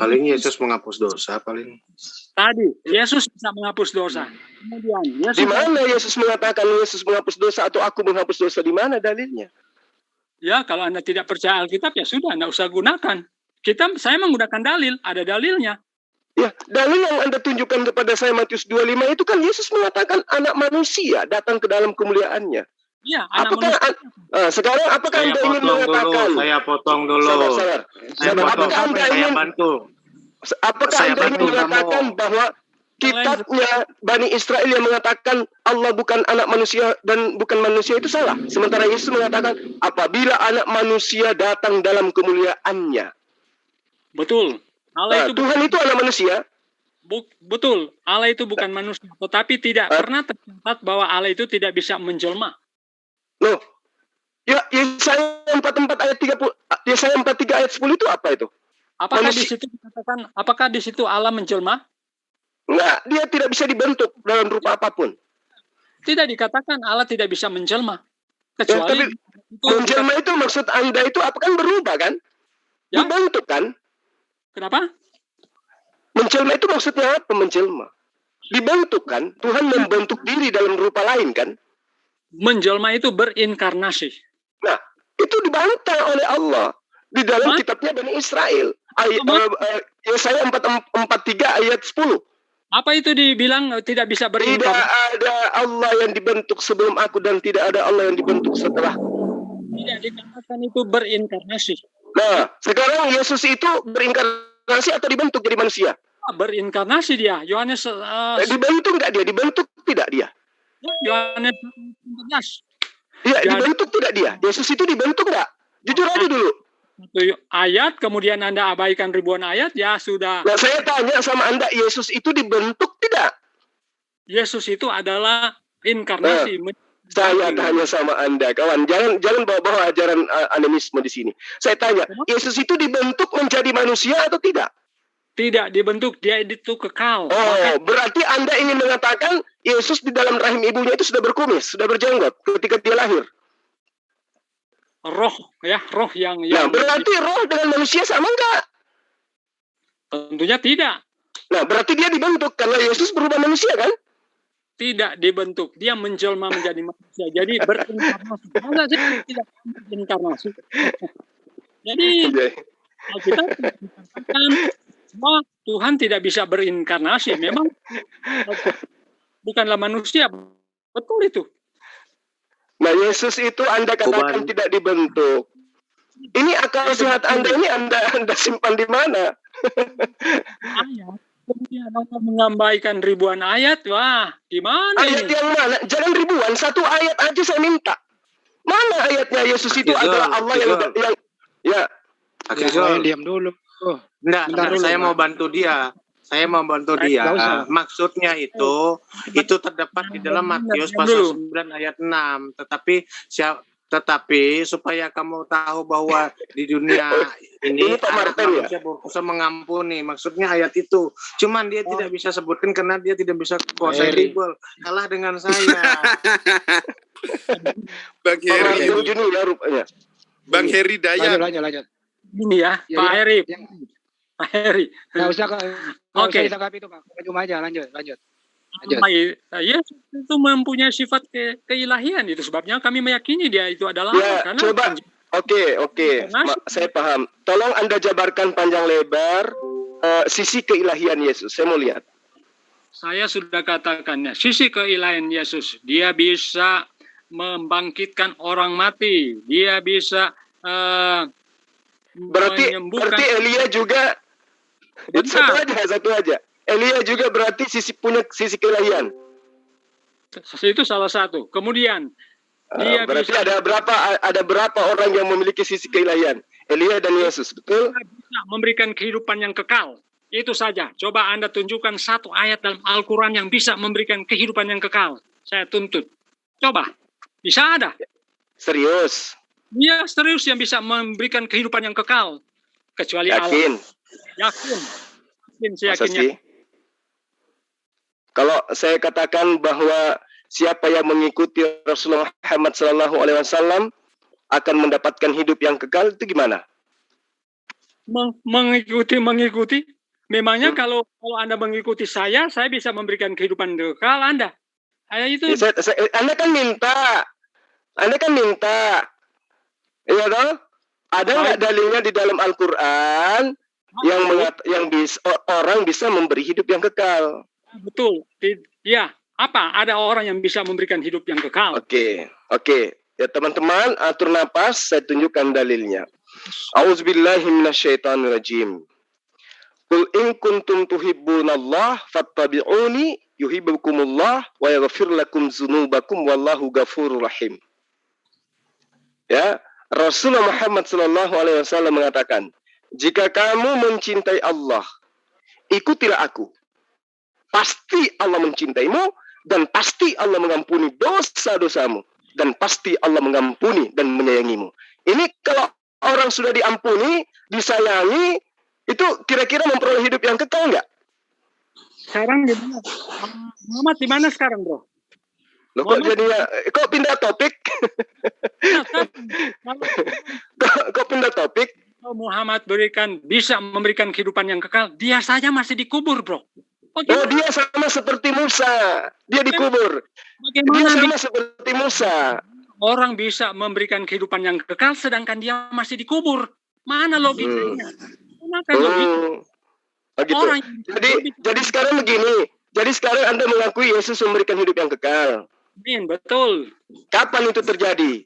Paling Yesus menghapus dosa paling. Tadi Yesus bisa menghapus dosa. Kemudian di mana Yesus mengatakan Yesus menghapus dosa atau aku menghapus dosa, di mana dalilnya? Ya, kalau Anda tidak percaya Alkitab ya sudah, Anda usah gunakan. Saya menggunakan dalil, ada dalilnya. Ya, dalil yang Anda tunjukkan kepada saya Matius 25 itu kan Yesus mengatakan anak manusia datang ke dalam kemuliaannya. Iya, anak manusia. Sekarang apakah Anda ingin mengatakan? Saya potong dulu. Apakah Anda ingin mengatakan bahwa kitabnya Bani Israel yang mengatakan Allah bukan anak manusia dan bukan manusia itu salah? Sementara Yesus mengatakan apabila anak manusia datang dalam kemuliaannya. Betul. Allah itu Tuhan itu anak manusia. Betul. Allah itu bukan manusia. Tetapi tidak pernah tercatat bahwa Allah itu tidak bisa menjelma. Loh. Ya, Yesaya 44 ayat 30, Yesaya 43 ayat 10 itu apa itu? Apakah di situ dikatakan apakah di situ Allah menjelma? Enggak, dia tidak bisa dibentuk dalam rupa apapun. Tidak dikatakan Allah tidak bisa menjelma. Kecuali menjelma itu maksud Anda itu apa kan berubah kan? Ya? Dibentuk kan? Kenapa? Menjelma itu maksudnya apa menjelma? Dibentuk kan? Tuhan membentuk diri dalam rupa lain kan? Menjelma itu berinkarnasi. Nah, itu dibantah oleh Allah. Di dalam kitabnya Bani Israel. Yesaya 43 ayat 10. Apa itu dibilang tidak bisa berinkarnasi? Tidak ada Allah yang dibentuk sebelum aku dan tidak ada Allah yang dibentuk setelah. Tidak dikatakan itu berinkarnasi. Nah, sekarang Yesus itu berinkarnasi atau dibentuk jadi manusia? Berinkarnasi dia. Yohanes dibentuk enggak dia? Dibentuk tidak dia? Yohanes 14. Iya, dibentuk tidak dia? Yesus itu dibentuk enggak? Jujur aja dulu. Satu ayat, kemudian Anda abaikan ribuan ayat, ya sudah. Nah, saya tanya sama Anda, Yesus itu dibentuk tidak? Yesus itu adalah inkarnasi. Saya tanya sama Anda, kawan. Jangan bawa-bawa ajaran animisme di sini. Saya tanya, Yesus itu dibentuk menjadi manusia atau tidak? Tidak dibentuk, dia itu kekal. Berarti Anda ingin mengatakan Yesus di dalam rahim ibunya itu sudah berkumis, sudah berjenggot ketika dia lahir. Roh yang Nah, berarti roh dengan manusia sama enggak? Tentunya tidak. Nah, berarti dia dibentuk karena Yesus berubah manusia kan? Tidak dibentuk, dia menjelma menjadi manusia. Jadi berinkarnasi. Masa sih tidak berinkarnasi? Jadi kita mengatakan bahwa Tuhan tidak bisa berinkarnasi. Memang bukanlah manusia. Betul itu. Nah, Yesus itu Anda katakan tidak dibentuk. Ini akal sehat Anda ini Anda simpan di mana? Ayat. Kemudian Anda mengambaikan ribuan ayat. Wah, gimana ayat ini? Yang mana? Jangan ribuan, satu ayat aja saya minta. Mana ayatnya Yesus itu adalah Allah yang ya. Saya diam dulu. Enggak, saya mau bantu dia. Maksudnya itu terdapat di dalam Matius pasal 9 ayat 6. Tetapi supaya kamu tahu bahwa di dunia ini anak manusia berusaha mengampuni. Maksudnya ayat itu. Cuman dia tidak bisa sebutkan karena dia tidak bisa kuasai Bible. Kalah dengan saya. Bang Heri. Bang Heri Dayat. Lanjut. Ini ya, Pak Heri. Pak Heri. Nggak usah ditanggapi itu, Pak. Cuma aja, lanjut. Yesus itu mempunyai sifat keilahian, itu sebabnya kami meyakini dia itu adalah karena coba oke. Saya paham. Tolong Anda jabarkan panjang lebar sisi keilahian Yesus. Saya mau lihat. Saya sudah katakannya, sisi keilahian Yesus, dia bisa membangkitkan orang mati, dia bisa berarti Elia juga satu aja. Elia juga berarti punya sisi keilahian. Itu salah satu. Kemudian dia berarti ada berapa orang yang memiliki sisi keilahian? Elia dan Yesus, betul? Bisa memberikan kehidupan yang kekal. Itu saja. Coba Anda tunjukkan satu ayat dalam Al-Quran yang bisa memberikan kehidupan yang kekal. Saya tuntut. Coba. Bisa ada. Serius? Iya, serius yang bisa memberikan kehidupan yang kekal. Kecuali yakin? Allah. Yakin, saya yakinnya. Kalau saya katakan bahwa siapa yang mengikuti Rasulullah Muhammad SAW akan mendapatkan hidup yang kekal, itu gimana? Mengikuti. Memangnya kalau Anda mengikuti saya bisa memberikan kehidupan kekal Anda. Anda kan minta. Iya dong? Ada nggak dalilnya di dalam Al-Quran yang orang bisa memberi hidup yang kekal? Betul. Ya, apa? Ada orang yang bisa memberikan hidup yang kekal. Oke. Ya teman-teman, atur napas, saya tunjukkan dalilnya. A'udzubillahi minasyaitonirrajim. Qul in kuntum tuhibbunallah fattabi'uni yuhibbukumullah wa yaghfir lakum dzunubakum wallahu ghafurur rahim. Ya, Rasulullah Muhammad SAW mengatakan, jika kamu mencintai Allah, ikutilah aku. Pasti Allah mencintaimu, dan pasti Allah mengampuni dosa-dosamu, dan pasti Allah mengampuni dan menyayangimu. Ini kalau orang sudah diampuni, disayangi, itu kira-kira memperoleh hidup yang kekal nggak? Sekarang di mana? Muhammad di mana sekarang, bro? Loh, kok pindah topik? Kok pindah topik? Muhammad bisa memberikan kehidupan yang kekal, dia saja masih dikubur, bro. Dia sama seperti Musa. Dia dikubur. Dia sama seperti Musa. Orang bisa memberikan kehidupan yang kekal sedangkan dia masih dikubur. Mana logikanya? Mana logika? Begitu. Jadi sekarang begini. Jadi sekarang Anda mengakui Yesus memberikan hidup yang kekal. Amin, betul. Kapan itu terjadi?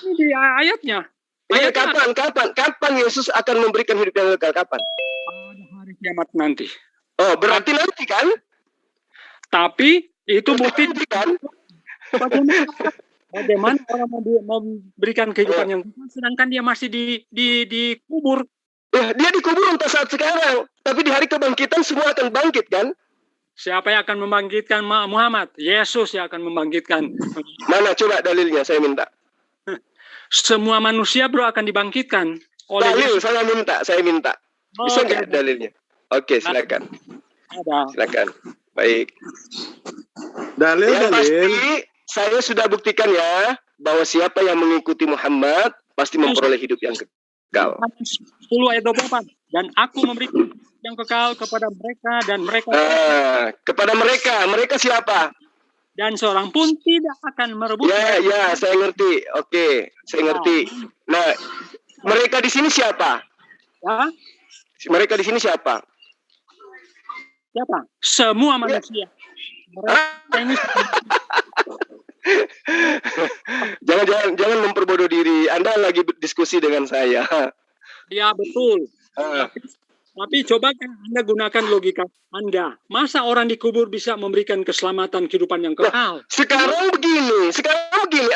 Ini di ayatnya. Iya, kapan Yesus akan memberikan hidup yang kekal? Kapan? Pada hari kiamat nanti. Oh, berarti nanti kan? Tapi itu bukti kan? Bagaimana orang mau memberikan kehidupan yang kekal sedangkan dia masih dikubur. Dia dikubur untuk saat sekarang, tapi di hari kebangkitan semua akan bangkit kan? Siapa yang akan membangkitkan Muhammad? Yesus yang akan membangkitkan. Mana coba dalilnya, saya minta. Semua manusia bro akan dibangkitkan oleh dalil. Yesus. Saya minta. Bisa nggak dalilnya? Oke, silakan. Silakan. Baik. Yang pasti saya sudah buktikan ya bahwa siapa yang mengikuti Muhammad pasti memperoleh hidup yang kekal. 10 ayat 24. Dan aku memberikan yang kekal kepada mereka dan mereka. Kepada mereka siapa? Dan seorang pun tidak akan merebut. Ya, saya ngerti. Oke, saya ngerti. Nah, mereka di sini siapa? Ya? Mereka di sini siapa? Siapa? Semua manusia. Mereka ini jangan memperbodoh diri. Anda lagi diskusi dengan saya. Ya betul. Tapi coba Anda gunakan logika Anda. Masa orang dikubur bisa memberikan keselamatan kehidupan yang kekal? Sekarang begini.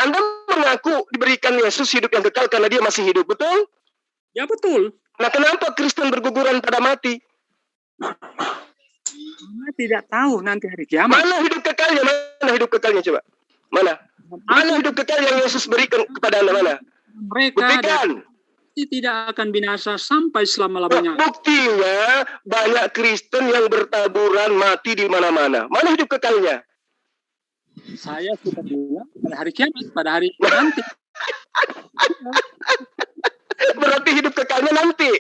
Anda mengaku diberikan Yesus hidup yang kekal karena dia masih hidup, betul? Ya betul. Nah, kenapa Kristen berguguran pada mati? Anda tidak tahu nanti hari kiamat. Mana hidup kekalnya? Mana hidup kekalnya coba? Mana hidup kekal yang Yesus berikan kepada Anda? Mana? Mereka tidak akan binasa sampai selama-lamanya. Buktinya banyak Kristen yang bertaburan mati di mana-mana. Mana hidup kekalnya? Saya sudah bilang pada hari kiamat, pada hari nanti. Berarti hidup kekalnya nanti.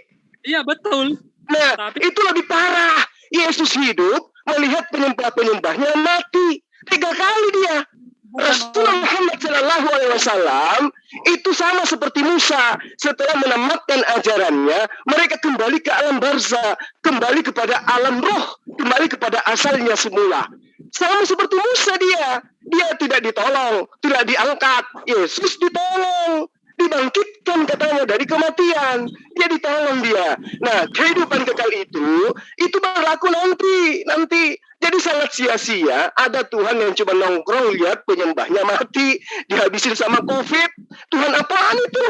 Iya betul. Nah, itu lebih parah. Yesus hidup melihat penyembah-penyembahnya mati 3 kali dia. Rasulullah Muhammad SAW itu sama seperti Musa. Setelah menamatkan ajarannya, mereka kembali ke alam barzah, kembali kepada alam roh, kembali kepada asalnya semula. Sama seperti Musa dia tidak ditolong, tidak diangkat. Yesus ditolong, dibangkitkan katanya dari kematian. Dia ditolong dia. Nah, kehidupan kekal itu berlaku nanti. Jadi sangat sia-sia ada Tuhan yang cuma nongkrong lihat penyembahnya mati, dihabisin sama COVID. Tuhan apaan itu?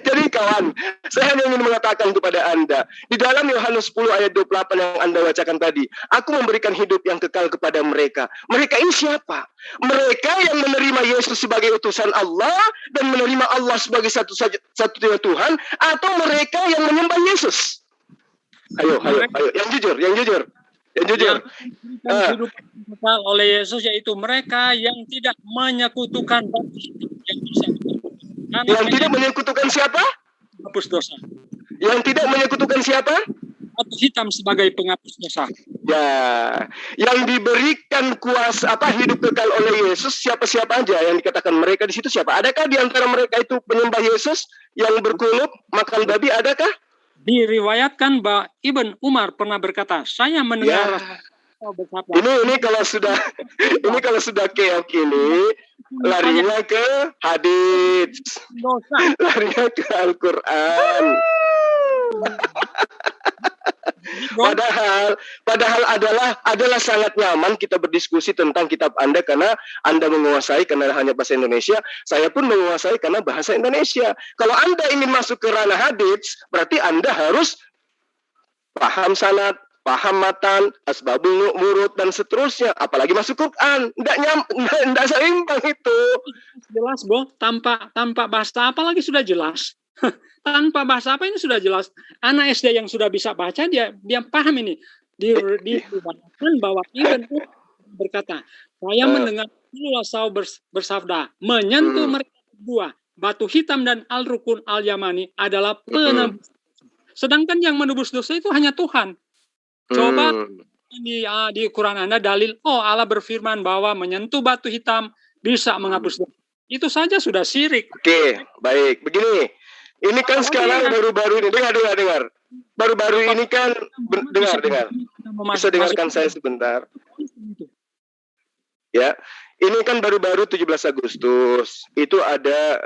Jadi kawan, saya hanya ingin mengatakan kepada Anda, di dalam Yohanes 10 ayat 28 yang Anda bacakan tadi, aku memberikan hidup yang kekal kepada mereka. Mereka ini siapa? Mereka yang menerima Yesus sebagai utusan Allah dan menerima Allah sebagai satu-satunya Tuhan, atau mereka yang menyembah Yesus? Ayo, yang jujur. Yang hidup kekal oleh Yesus yaitu mereka yang tidak menyekutukan yang tidak menyekutukan siapa? Penghapus dosa. Yang tidak menyekutukan siapa? Batu hitam sebagai penghapus dosa. Ya, yang diberikan kuasa hidup kekal oleh Yesus siapa-siapa aja yang dikatakan mereka di situ siapa? Adakah di antara mereka itu penyembah Yesus yang berkunut makan babi? Adakah? Diriwayatkan bahwa Ibn Umar pernah berkata, saya mendengar ini kalau sudah keok ini larinya ke hadis, larinya ke Al-Quran. Padahal adalah sangat nyaman kita berdiskusi tentang kitab Anda karena Anda menguasai karena hanya bahasa Indonesia, saya pun menguasai karena bahasa Indonesia. Kalau Anda ingin masuk ke ranah hadits, berarti Anda harus paham sanad, paham matan, asbabul nurut dan seterusnya, apalagi masuk Quran. Enggak seimbang itu. Jelas, Bro, tanpa bahasa apa lagi sudah jelas. Tanpa bahasa apa ini sudah jelas. Anak SD yang sudah bisa baca dia paham ini. Diriwayatkan bahwa Ibn berkata, saya mendengar Rasul bersabda, menyentuh mereka berdua, batu hitam dan Al-Rukun Al-Yamani adalah penebus. Sedangkan yang menebus dosa itu hanya Tuhan. Coba di Quran Anda dalil, Allah berfirman bahwa menyentuh batu hitam bisa menghapus dosa. Itu saja sudah syirik. Oke, baik. Begini, ini kan sekarang baru-baru ini, dengar. Baru-baru ini kan, dengar. Bisa dengarkan saya sebentar. Ya, ini kan baru-baru 17 Agustus. Itu ada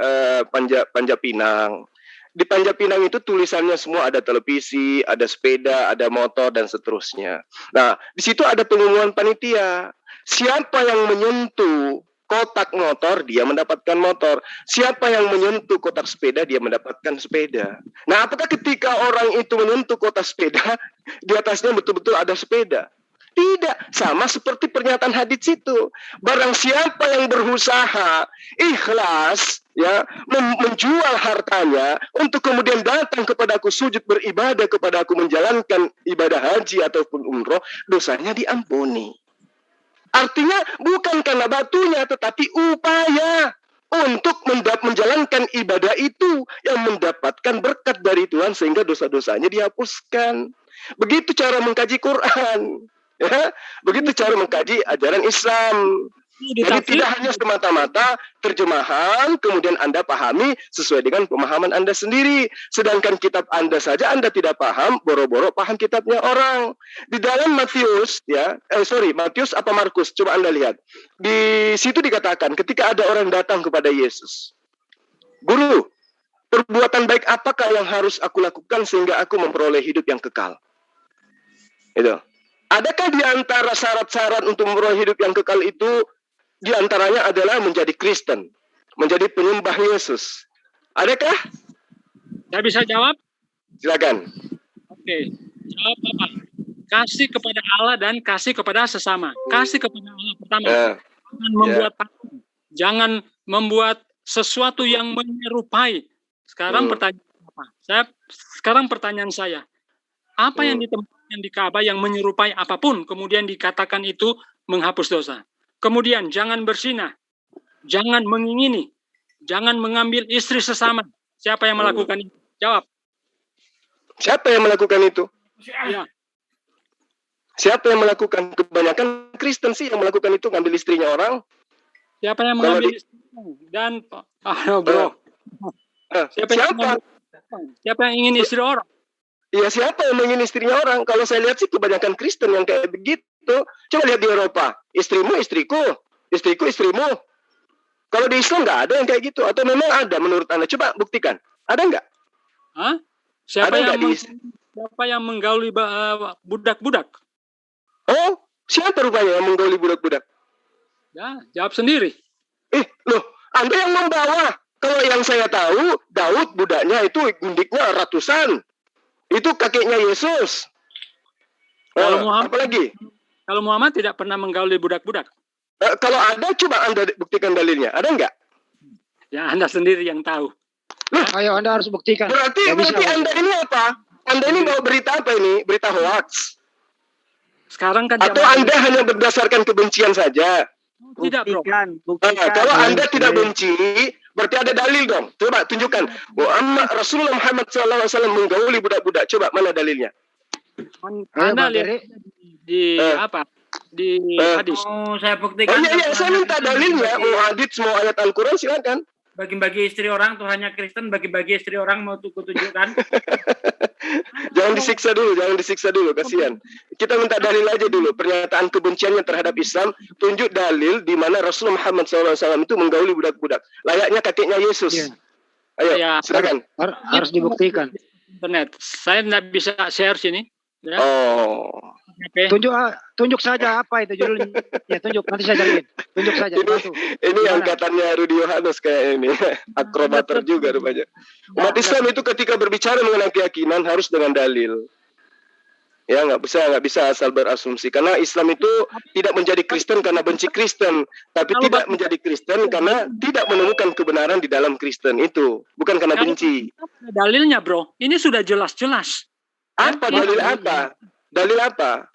Panjat Pinang. Di Panjat Pinang itu tulisannya semua ada televisi, ada sepeda, ada motor, dan seterusnya. Nah, di situ ada pengumuman panitia. Siapa yang menyentuh kotak motor, dia mendapatkan motor. Siapa yang menyentuh kotak sepeda, dia mendapatkan sepeda. Nah, apakah ketika orang itu menyentuh kotak sepeda, di atasnya betul-betul ada sepeda? Tidak, sama seperti pernyataan hadits itu. Barang siapa yang berusaha ikhlas ya menjual hartanya untuk kemudian datang kepadaku sujud beribadah kepadaku menjalankan ibadah haji ataupun umroh, dosanya diampuni. Artinya bukan karena batunya tetapi upaya untuk menjalankan ibadah itu yang mendapatkan berkat dari Tuhan sehingga dosa-dosanya dihapuskan. Begitu cara mengkaji Quran. Ya, begitu cara mengkaji ajaran Islam. Jadi tidak hanya semata-mata terjemahan, kemudian Anda pahami sesuai dengan pemahaman Anda sendiri. Sedangkan kitab Anda saja Anda tidak paham, boro-boro paham kitabnya orang. Di dalam Matius, Matius apa Markus? Coba Anda lihat. Di situ dikatakan, ketika ada orang datang kepada Yesus, Guru, perbuatan baik apakah yang harus aku lakukan sehingga aku memperoleh hidup yang kekal? Itu. Adakah di antara syarat-syarat untuk memperoleh hidup yang kekal itu, di antaranya adalah menjadi Kristen, menjadi penyembah Yesus? Adakah? Saya bisa jawab? Silakan. Oke, jawab apa? Kasih kepada Allah dan kasih kepada sesama. Kasih kepada Allah pertama. Jangan membuat takut. Jangan membuat sesuatu yang menyerupai. Sekarang pertanyaan apa? Sekarang pertanyaan saya. Apa yang ditempatkan di Ka'bah yang menyerupai apapun, kemudian dikatakan itu menghapus dosa. Kemudian jangan berzinah, jangan mengingini, jangan mengambil istri sesama. Siapa yang melakukan itu? Jawab. Siapa yang melakukan itu? Ya. Siapa yang melakukan? Kebanyakan Kristen sih yang melakukan itu, ngambil istrinya orang. Siapa yang mengambil istrinya? Dan siapa yang ingin istri orang? Iya, siapa yang ingin istrinya orang? Kalau saya lihat sih kebanyakan Kristen yang kayak begitu. Coba lihat di Eropa, istrimu istriku, istriku istrimu. Kalau di Islam nggak ada yang kayak gitu. Atau memang ada menurut Anda? Coba buktikan. Ada nggak? Hah? Siapa yang menggauli budak-budak? Oh, siapa rupanya yang menggauli budak-budak? Ya, jawab sendiri. Loh, Anda yang membawa. Kalau yang saya tahu, Daud budaknya itu gundiknya ratusan. Itu kakeknya Yesus. Apalagi? Kalau Muhammad tidak pernah menggauli budak-budak. Kalau ada, coba Anda buktikan dalilnya. Ada nggak? Ya, Anda sendiri yang tahu. Ayo, Anda harus buktikan. Berarti Anda ini apa? Anda ini bawa berita apa ini? Berita hoax? Sekarang kan atau Anda hanya berdasarkan kebencian saja? Tidak, bro. Buktikan. Kalau Anda tidak benci, berarti ada dalil dong. Coba tunjukkan. Rasulullah Muhammad SAW menggauli budak-budak. Coba mana dalilnya? Anda lihat di apa? Di hadis. Oh, saya buktikan. Iya, saya minta dalilnya. Mau hadis, mau ayat Al-Quran, silakan. Bagi-bagi istri orang, Tuhannya Kristen. Bagi-bagi istri orang mau tunjukkan. Jangan disiksa dulu, kasihan. Kita minta dalil aja dulu. Pernyataan kebenciannya terhadap Islam, tunjuk dalil di mana Rasulullah Muhammad SAW itu menggauli budak-budak. Layaknya kakeknya Yesus. Ya. Ayo, ya, silakan. Harus dibuktikan. Internet. Saya tidak bisa share sini. Ya. Oh. Tunjuk saja apa itu judulnya. Ya, tunjuk. Nanti saya cariin. Tunjuk saja. Ini angkatannya Rudi Yohanes kayak ini. Akrobater juga rupanya. Umat Islam itu ketika berbicara mengenai keyakinan harus dengan dalil. Ya, nggak bisa asal berasumsi. Karena Islam itu tidak menjadi Kristen karena benci Kristen, tapi tidak menjadi Kristen karena tidak menemukan kebenaran di dalam Kristen itu, bukan karena benci. Dalilnya, bro, ini sudah jelas-jelas. Apa dalil apa? Dalil apa?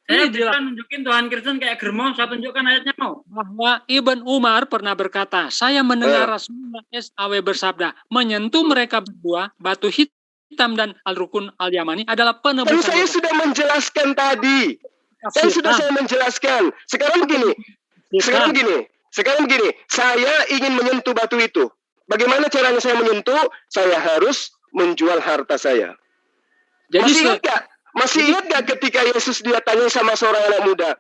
Saya bisa nunjukin Tuhan Kristen kayak germo, saya tunjukkan ayatnya mau. Bahwa Ibn Umar pernah berkata, saya mendengar Rasulullah SAW bersabda, menyentuh mereka berdua, batu hitam dan Al-Rukun Al-Yamani adalah penebusan. Dan saya sudah menjelaskan tadi. Saya menjelaskan. Sekarang begini. Sekarang begini, saya ingin menyentuh batu itu. Bagaimana caranya saya menyentuh? Saya harus menjual harta saya. Jadi Masih ingat gak ketika Yesus dia tanya sama seorang anak muda,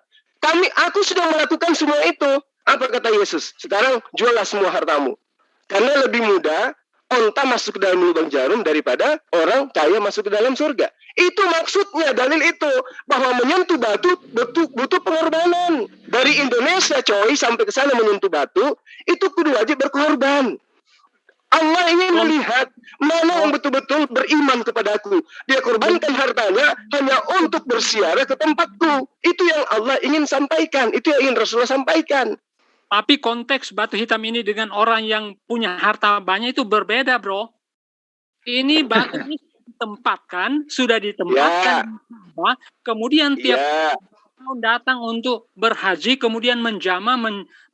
aku sudah melakukan semua itu. Apa kata Yesus? Sekarang juallah semua hartamu. Karena lebih mudah onta masuk ke dalam lubang jarum daripada orang kaya masuk ke dalam surga. Itu maksudnya, dalil itu. Bahwa menyentuh batu butuh pengorbanan. Dari Indonesia coy sampai ke sana menyentuh batu, itu kudu wajib berkorban. Allah ingin melihat mana yang betul-betul beriman kepadaku. Dia korbankan hartanya hanya untuk bersiara ke tempatku. Itu yang Allah ingin sampaikan. Itu yang ingin Rasulullah sampaikan. Tapi konteks batu hitam ini dengan orang yang punya harta banyak itu berbeda, bro. Ini batu ini sudah ditempatkan. Ya. Kemudian tiap tahun datang untuk berhaji, kemudian menjamah,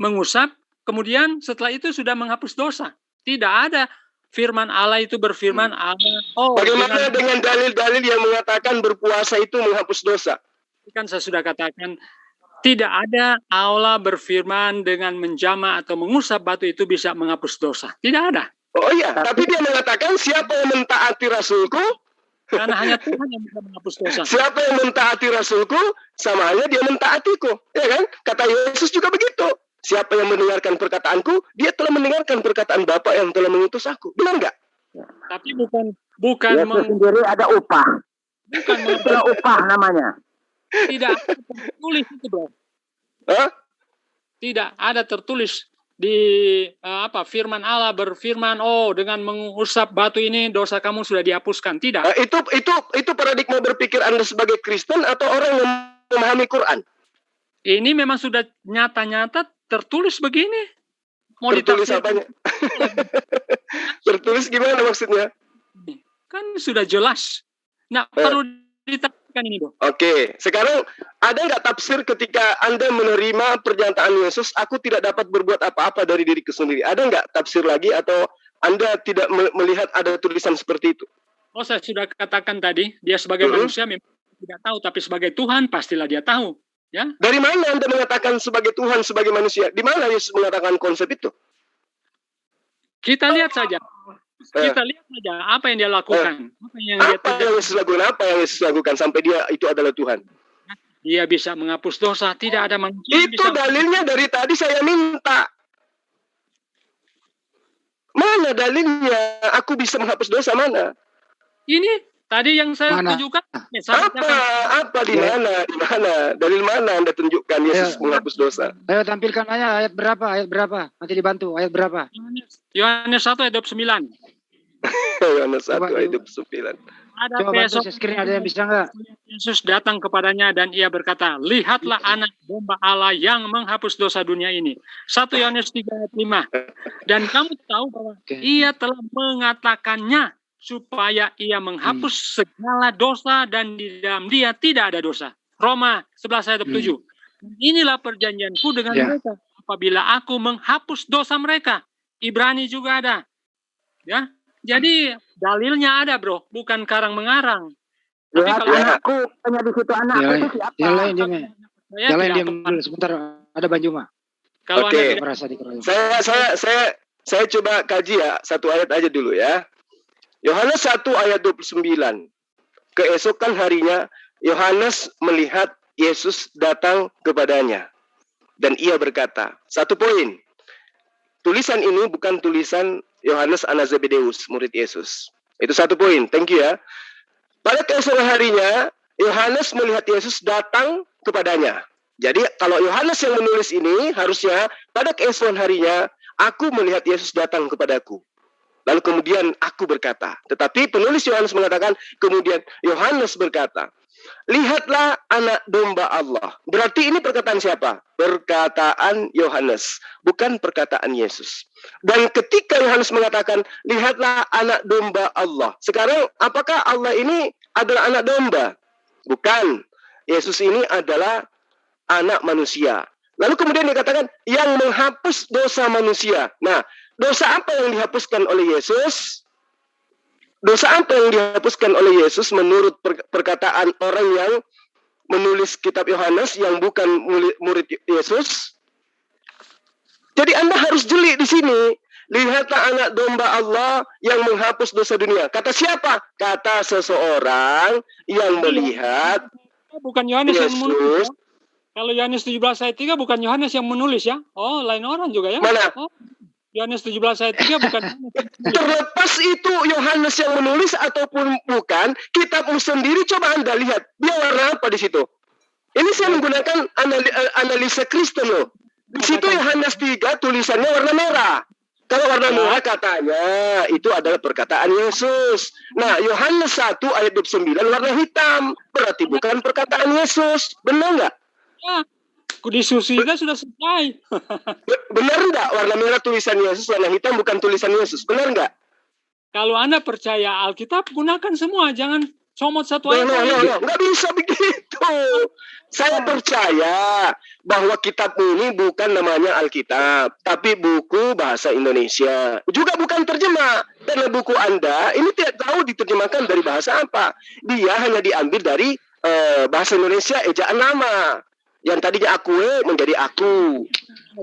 mengusap. Kemudian setelah itu sudah menghapus dosa. Tidak ada firman Allah itu berfirman Allah. Bagaimana dengan dalil-dalil yang mengatakan berpuasa itu menghapus dosa? Kan saya sudah katakan, tidak ada Allah berfirman dengan menjamah atau mengusap batu itu bisa menghapus dosa. Tidak ada. Oh iya, tapi dia mengatakan siapa yang mentaati Rasulku? Karena hanya Tuhan yang bisa menghapus dosa. Siapa yang mentaati Rasulku, sama halnya dia mentaatiku. Ya kan? Kata Yesus juga begitu. Siapa yang mendengarkan perkataanku, dia telah mendengarkan perkataan Bapa yang telah mengutus aku. Benar nggak? Tapi bukan sendiri ada upah. Bukan itulah upah namanya. Tidak ada tertulis itu, bro. Tidak ada tertulis di firman Allah berfirman, dengan mengusap batu ini dosa kamu sudah dihapuskan. Tidak. Itu paradigma berpikir Anda sebagai Kristen atau orang yang memahami Quran? Ini memang sudah nyata-nyata tertulis begini. Mau tertulis apanya? Tertulis gimana maksudnya? Kan sudah jelas. Nah, perlu ditafsirkan ini, Bro. Oke, sekarang ada nggak tafsir ketika Anda menerima pernyataan Yesus, aku tidak dapat berbuat apa-apa dari diriku sendiri? Ada nggak tafsir lagi atau Anda tidak melihat ada tulisan seperti itu? Saya sudah katakan tadi, dia sebagai manusia memang tidak tahu, tapi sebagai Tuhan pastilah dia tahu. Ya? Dari mana Anda mengatakan sebagai Tuhan, sebagai manusia? Di mana Yesus mengatakan konsep itu? Kita lihat saja. Kita lihat saja apa yang dia lakukan. Apa yang Yesus lakukan sampai dia itu adalah Tuhan? Dia bisa menghapus dosa. Tidak ada manusia. Itu dalilnya dari tadi saya minta. Mana dalilnya? Aku bisa menghapus dosa mana? Ini tadi yang saya tunjukkan. Apa di mana? Di mana? Dalil mana Anda tunjukkan Yesus menghapus dosa? Ayo tampilkan ayat berapa? Nanti dibantu. Ayat berapa? Yohanes 1 ayat 29. Yohanes 1 ayat 29. Coba bantu screen, ada yang bisa enggak? Yesus datang kepadanya dan ia berkata, lihatlah anak domba Allah yang menghapus dosa dunia ini. 1 Yohanes 3 ayat 5. Dan kamu tahu bahwa ia telah mengatakannya supaya ia menghapus segala dosa dan di dalam dia tidak ada dosa. Roma 11 ayat 7. Inilah perjanjianku dengan mereka apabila aku menghapus dosa mereka. Ibrani juga ada. Ya. Jadi dalilnya ada, bro, bukan karang mengarang. Tapi kalau anakku tanya di situ anakku itu siapa? Yang lain dia sebentar, ada Banjuma. Kalau merasa dikeroyok. Saya coba kaji ya, satu ayat aja dulu ya. Yohanes 1 ayat 29. Keesokan harinya Yohanes melihat Yesus datang kepadanya. Dan ia berkata, satu poin. Tulisan ini bukan tulisan Yohanes anak Zebedeus, murid Yesus. Itu satu poin. Thank you ya. Pada keesokan harinya Yohanes melihat Yesus datang kepadanya. Jadi kalau Yohanes yang menulis ini harusnya pada keesokan harinya aku melihat Yesus datang kepadaku. Lalu kemudian aku berkata. Tetapi penulis Yohanes mengatakan, kemudian Yohanes berkata, lihatlah anak domba Allah. Berarti ini perkataan siapa? Perkataan Yohanes, bukan perkataan Yesus. Dan ketika Yohanes mengatakan, lihatlah anak domba Allah. Sekarang apakah Allah ini adalah anak domba? Bukan. Yesus ini adalah anak manusia. Lalu kemudian dikatakan, yang menghapus dosa manusia. Nah, dosa apa yang dihapuskan oleh Yesus? Dosa apa yang dihapuskan oleh Yesus menurut perkataan orang yang menulis kitab Yohanes yang bukan murid Yesus? Jadi Anda harus jeli di sini. Lihatlah anak domba Allah yang menghapus dosa dunia. Kata siapa? Kata seseorang yang melihat bukan Yohanes yang menulis. Yesus. Kalau Yohanes 17 ayat 3 bukan Yohanes yang menulis ya. Oh, lain orang juga ya. Mana? Oh, Yohanes 17 ayat 3 bukan. Terlepas itu Yohanes yang menulis ataupun bukan, kitabmu sendiri coba Anda lihat. Dia warna apa di situ? Ini saya menggunakan analisa Kristen loh. Di situ Yohanes 3 tulisannya warna merah. Kalau warna merah katanya itu adalah perkataan Yesus. Nah, Yohanes 1 ayat 29 warna hitam. Berarti bukan perkataan Yesus. Benar nggak? Ya, kudisusinya sudah selesai. Benar nggak? Warna merah tulisan Yesus, warna hitam bukan tulisan Yesus. Benar nggak? Kalau Anda percaya Alkitab, gunakan semua. Jangan comot satu ayat. Nggak bisa begitu. Saya percaya bahwa kitab ini bukan namanya Alkitab, tapi buku bahasa Indonesia. Juga bukan terjemah. Karena buku Anda ini tidak tahu diterjemahkan dari bahasa apa. Dia hanya diambil dari bahasa Indonesia ejaan nama. Yang tadinya aku menjadi aku.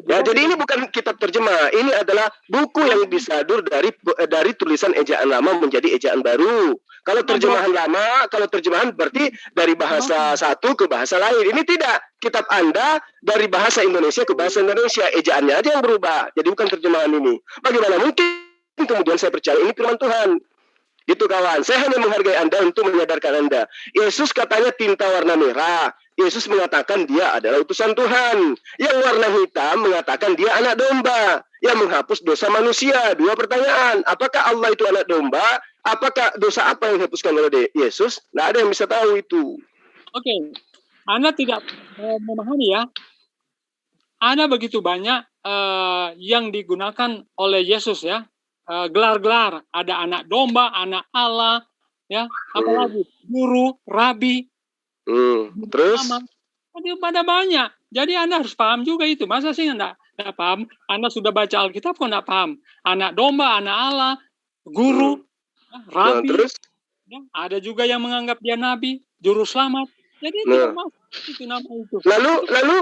Ya, jadi ini bukan kitab terjemah. Ini adalah buku yang disadur dari tulisan ejaan lama menjadi ejaan baru. Kalau terjemahan lama, kalau terjemahan berarti dari bahasa satu ke bahasa lain. Ini tidak. Kitab Anda dari bahasa Indonesia ke bahasa Indonesia. Ejaannya aja yang berubah. Jadi bukan terjemahan ini. Bagaimana mungkin kemudian saya percaya ini firman Tuhan? Gitu kawan. Saya hanya menghargai Anda untuk menyadarkan Anda. Yesus katanya tinta warna merah. Yesus mengatakan dia adalah utusan Tuhan. Yang warna hitam mengatakan dia anak domba yang menghapus dosa manusia. Dua pertanyaan. Apakah Allah itu anak domba? Apakah dosa apa yang dihapuskan oleh Yesus? Tidak ada yang bisa tahu itu. Oke. Anda tidak memahami ya. Ada begitu banyak yang digunakan oleh Yesus ya. Gelar-gelar. Ada anak domba, anak Allah. Ya, apalagi guru, rabi. Terus? Pada banyak. Jadi Anda harus paham juga itu. Masa sih Anda tidak paham? Anda sudah baca Alkitab kok tidak paham? Anak domba, anak Allah, guru, rabi. Terus? Ya, ada juga yang menganggap dia nabi, juru selamat. Jadi tidak masuk itu nama itu. Lalu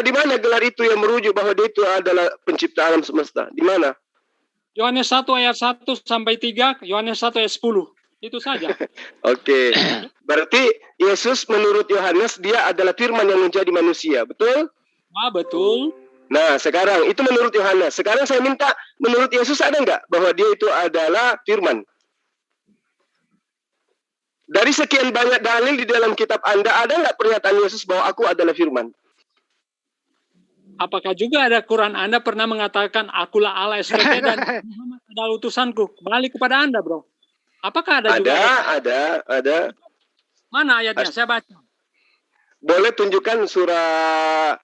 di mana gelar itu yang merujuk bahwa dia itu adalah pencipta alam semesta? Di mana? Yohanes 1 ayat 1 sampai 3, Yohanes 1 ayat 10. Itu saja. Oke. Berarti Yesus menurut Yohanes dia adalah firman yang menjadi manusia, betul? Ah, betul. Nah, sekarang itu menurut Yohanes. Sekarang saya minta menurut Yesus ada nggak bahwa dia itu adalah firman? Dari sekian banyak dalil di dalam kitab Anda, ada nggak pernyataan Yesus bahwa aku adalah firman? Apakah juga ada Quran Anda pernah mengatakan akulah Allah SPT dan Muhammad adalah utusanku? Kembali kepada Anda, bro. Apakah ada juga? Ada. Mana ayatnya? Saya baca. Boleh tunjukkan surah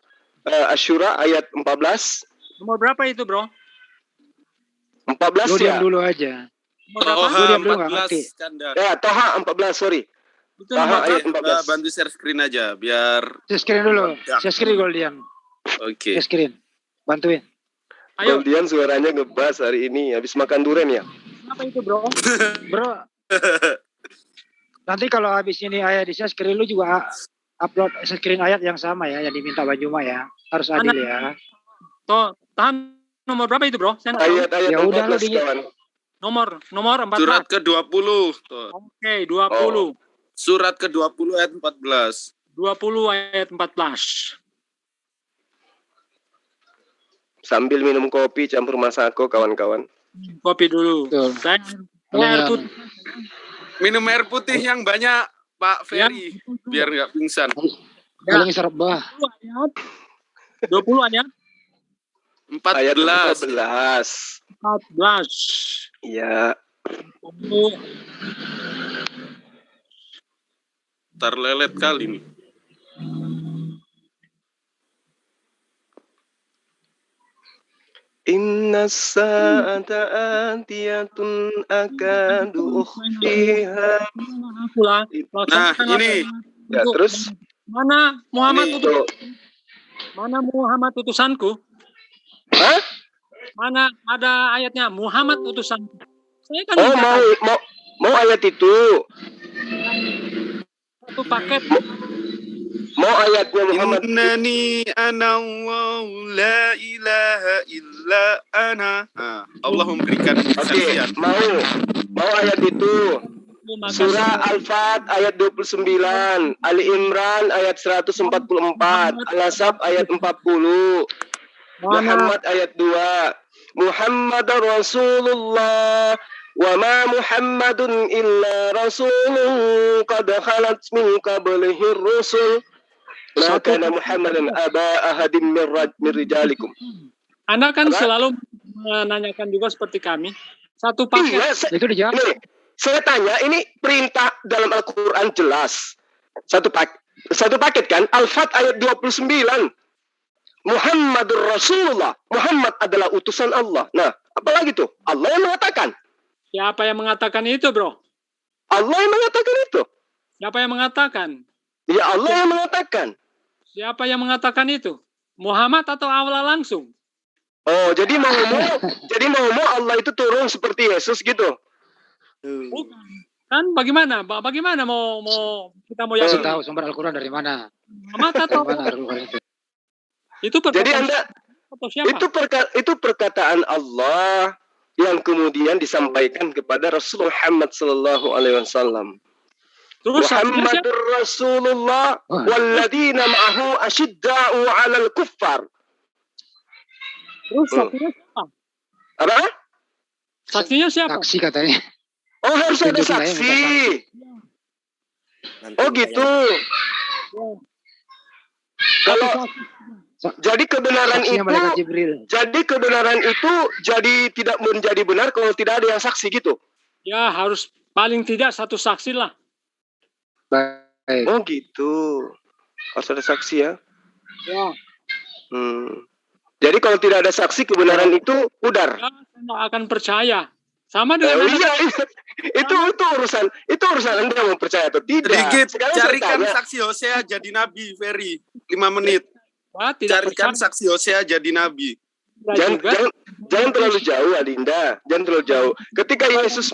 Asy-Syura ayat 14? Nomor berapa itu, bro? 14 ya? Dulu aja. Toha 14, Canda. Ya, Toha 14, sorry. Toha ayat 14. Bantu share screen aja, biar... Share screen dulu. Share screen Goldian. Oke. Share screen. Bantuin. Ayo. Goldian suaranya ngebas hari ini. Habis makan durian ya? Apa itu, bro? Bro. Nanti kalau habis ini ayat di share screen lu juga upload share screen ayat yang sama ya, yang diminta Banyuma ya. Harus adil ya. Tahan nomor berapa itu, bro? Ayat-ayat ya 14, udah kawan. Nomor 14. Surat ke-20. Oke, 20. Surat ke-20 ayat 14. 20 ayat 14. Sambil minum kopi campur masako, kawan-kawan. Kopi dulu. Saya air putih. Minum air putih yang banyak, Pak Ferry, biar nggak pingsan. Kalau ngisarap bah. 20 ayat 14. Ayat 14. 14. Iya. Terlelet kali nih. Inna sa'ata atiyatun akadu ukhfiha. Nah, ini. Ya, terus mana Muhammad utusanku? Hah? Mana ada ayatnya Muhammad utusanku? Saya kan mau ayat itu. Satu paket. Mau ayatnya Muhammad? Innani ana Allah la ilaha illa ana. Allah memberikan kesaksian. Mau ayat itu. Surah Al-Fat ayat 29, Ali Imran ayat 144, Al-Asab ayat 40, Muhammad ayat 2. Muhammad Rasulullah wa ma Muhammadun illa rasulun qad khalat min qablihi rusul ma kana Muhammadan aba ahadin min rijalikum. Anda kan selalu menanyakan juga seperti kami. Satu paket. Iya, itu dijawab. Saya tanya, ini perintah dalam Al-Quran jelas. Satu paket kan? Al-Fat ayat 29. Muhammadur Rasulullah. Muhammad adalah utusan Allah. Nah, apalagi tuh? Allah yang mengatakan. Siapa yang mengatakan itu, bro? Allah yang mengatakan itu. Siapa yang mengatakan? Ya, Allah yang mengatakan. Siapa yang mengatakan itu? Muhammad atau Allah langsung? Oh, jadi mau Allah itu turun seperti Yesus gitu. Bukan. Kan bagaimana? Bagaimana mau kita mau yakin? Tahu sumber Al-Quran dari mana? Muhammad atau itu jadi Anda itu perkataan Allah yang kemudian disampaikan kepada Rasul Muhammad sallallahu alaihi wasallam. Muhammadur Rasulullah walladzina ma'ahu asyidda'u 'alal kuffar. Terus saksinya siapa? Apa? Saksinya siapa? Saksi katanya. Oh, harus ada saksi. Oh, gitu. Kalau jadi kebenaran itu jadi tidak menjadi benar kalau tidak ada yang saksi gitu. Ya, harus paling tidak satu saksi lah. Baik. Oh, gitu. Harus ada saksi ya. Ya. Jadi kalau tidak ada saksi kebenaran itu pudar. Ya, saya tidak akan percaya. Sama dengan itu urusan Anda mau percaya atau tidak. Sedikit carikan saksi Hosea jadi nabi, Ferry. 5 menit. Carikan saksi Hosea jadi nabi. Jangan terlalu jauh, Adinda. Jangan terlalu jauh. Ketika Yesus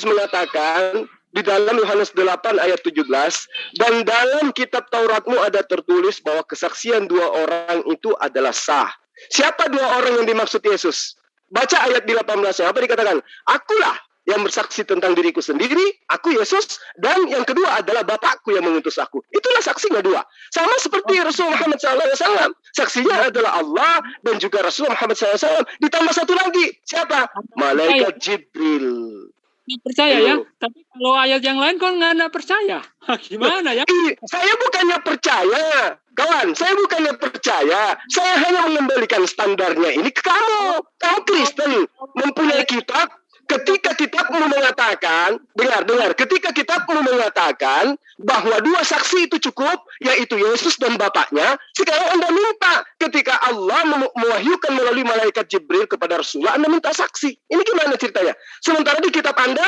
mengatakan di dalam Yohanes 8 ayat 17, dan dalam kitab Tauratmu ada tertulis bahwa kesaksian 2 orang itu adalah sah. Siapa 2 orang yang dimaksud Yesus? Baca ayat di 18, apa dikatakan? Akulah yang bersaksi tentang diriku sendiri, aku Yesus, dan yang kedua adalah Bapakku yang mengutus aku. Itulah saksinya 2. Sama seperti Rasul Muhammad SAW. Saksinya adalah Allah dan juga Rasul Muhammad SAW. Ditambah satu lagi, siapa? Malaikat Jibril. Percaya ya, tapi kalau ayat yang lain kok nggak percaya. Gimana ya? Saya bukannya percaya, kawan. Saya bukannya percaya. Saya hanya mengembalikan standarnya ini ke kamu. Kamu Kristen mempunyai kitab. Ketika kitabmu mengatakan, dengar, ketika kitabmu mengatakan bahwa 2 saksi itu cukup, yaitu Yesus dan Bapaknya, sekarang Anda minta ketika Allah mewahyukan melalui malaikat Jibril kepada Rasulullah, Anda minta saksi. Ini gimana ceritanya? Sementara di kitab Anda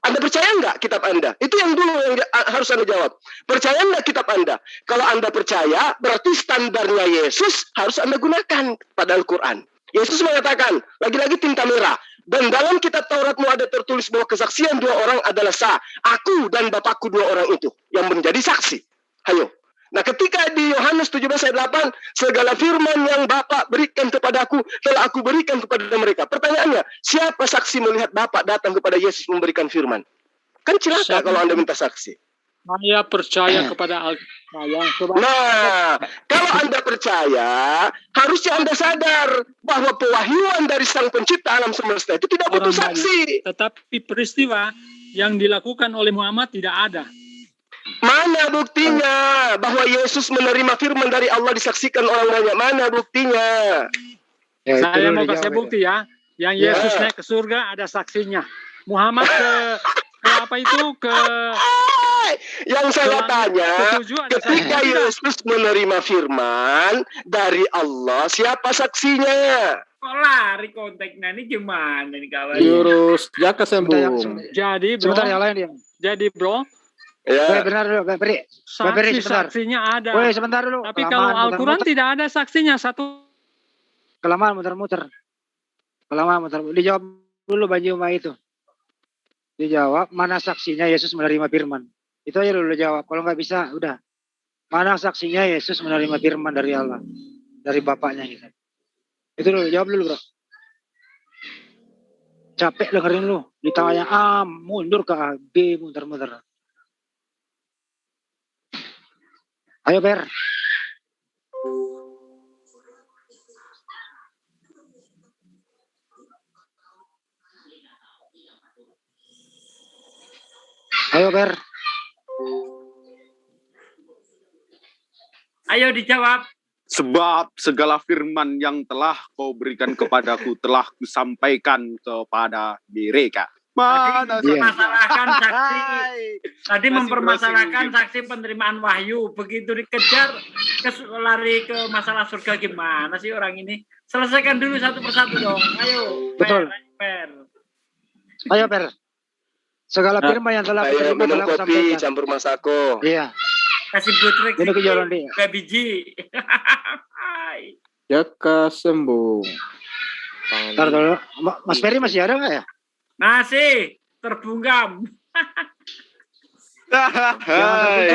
percaya nggak kitab Anda? Itu yang dulu yang harus Anda jawab. Percaya nggak kitab Anda? Kalau Anda percaya, berarti standarnya Yesus harus Anda gunakan pada Al-Quran. Yesus mengatakan, lagi-lagi tinta merah. Dan dalam kitab Tauratmu ada tertulis bahwa kesaksian 2 orang adalah sah. Aku dan Bapakku 2 orang itu yang menjadi saksi. Hayo. Nah, ketika di Yohanes 17 ayat 8, segala firman yang Bapa berikan kepadaku telah aku berikan kepada mereka. Pertanyaannya, siapa saksi melihat Bapa datang kepada Yesus memberikan firman? Kan celaka kalau Anda minta saksi. Saya percaya kepada Alkitab. Nah, kalau Anda percaya, harusnya Anda sadar bahwa pewahyuan dari Sang Pencipta alam semesta itu tidak butuh saksi. Tetapi peristiwa yang dilakukan oleh Muhammad tidak ada. Mana buktinya bahwa Yesus menerima firman dari Allah disaksikan orang banyak? Mana buktinya? Saya mau kasih bukti ya. Yang Yesus naik ke surga ada saksinya. Muhammad yang saya tanya, ketika Yesus menerima firman dari Allah, siapa saksinya? Kok lari konteksnya ini gimana nih kawan? Jurus jaka sembuh. Jadi bro, sebentar yang lain dia. Jadi bro, ya. Benar dulu, Beri. Saksinya ada. Woi, sebentar dulu. Tapi kalau Al-Quran tidak ada saksinya satu. Kelamaan muter-muter. Dijawab dulu Banyuma itu. Dijawab, mana saksinya Yesus menerima firman. Itu aja dulu jawab. Kalau nggak bisa, udah. Mana saksinya Yesus menerima firman dari Allah, dari Bapaknya gitu. Itu dulu, jawab dulu bro. Capek dengerin lu, ditanya A, mundur ke A, B, muter-muter. Ayo Ber. Ayo Ber. Ayo dijawab. Sebab segala firman yang telah kau berikan kepadaku telah kusampaikan kepada mereka. Tadi mempermasalahkan saksi. Tadi mempermasalahkan saksi penerimaan wahyu. Begitu dikejar, lari ke masalah surga. Gimana sih orang ini? Selesaikan dulu satu persatu dong. Ayo. Betul. Per. Ayo Per. Segala firman yang telah saya minum kopi campur masako. Iya. Kasih butrek ini kejalan dia. Kayak biji. Jaka sembuh. Ntar dulu. Mas Ferry masih ada nggak ya? Masih terbungkam.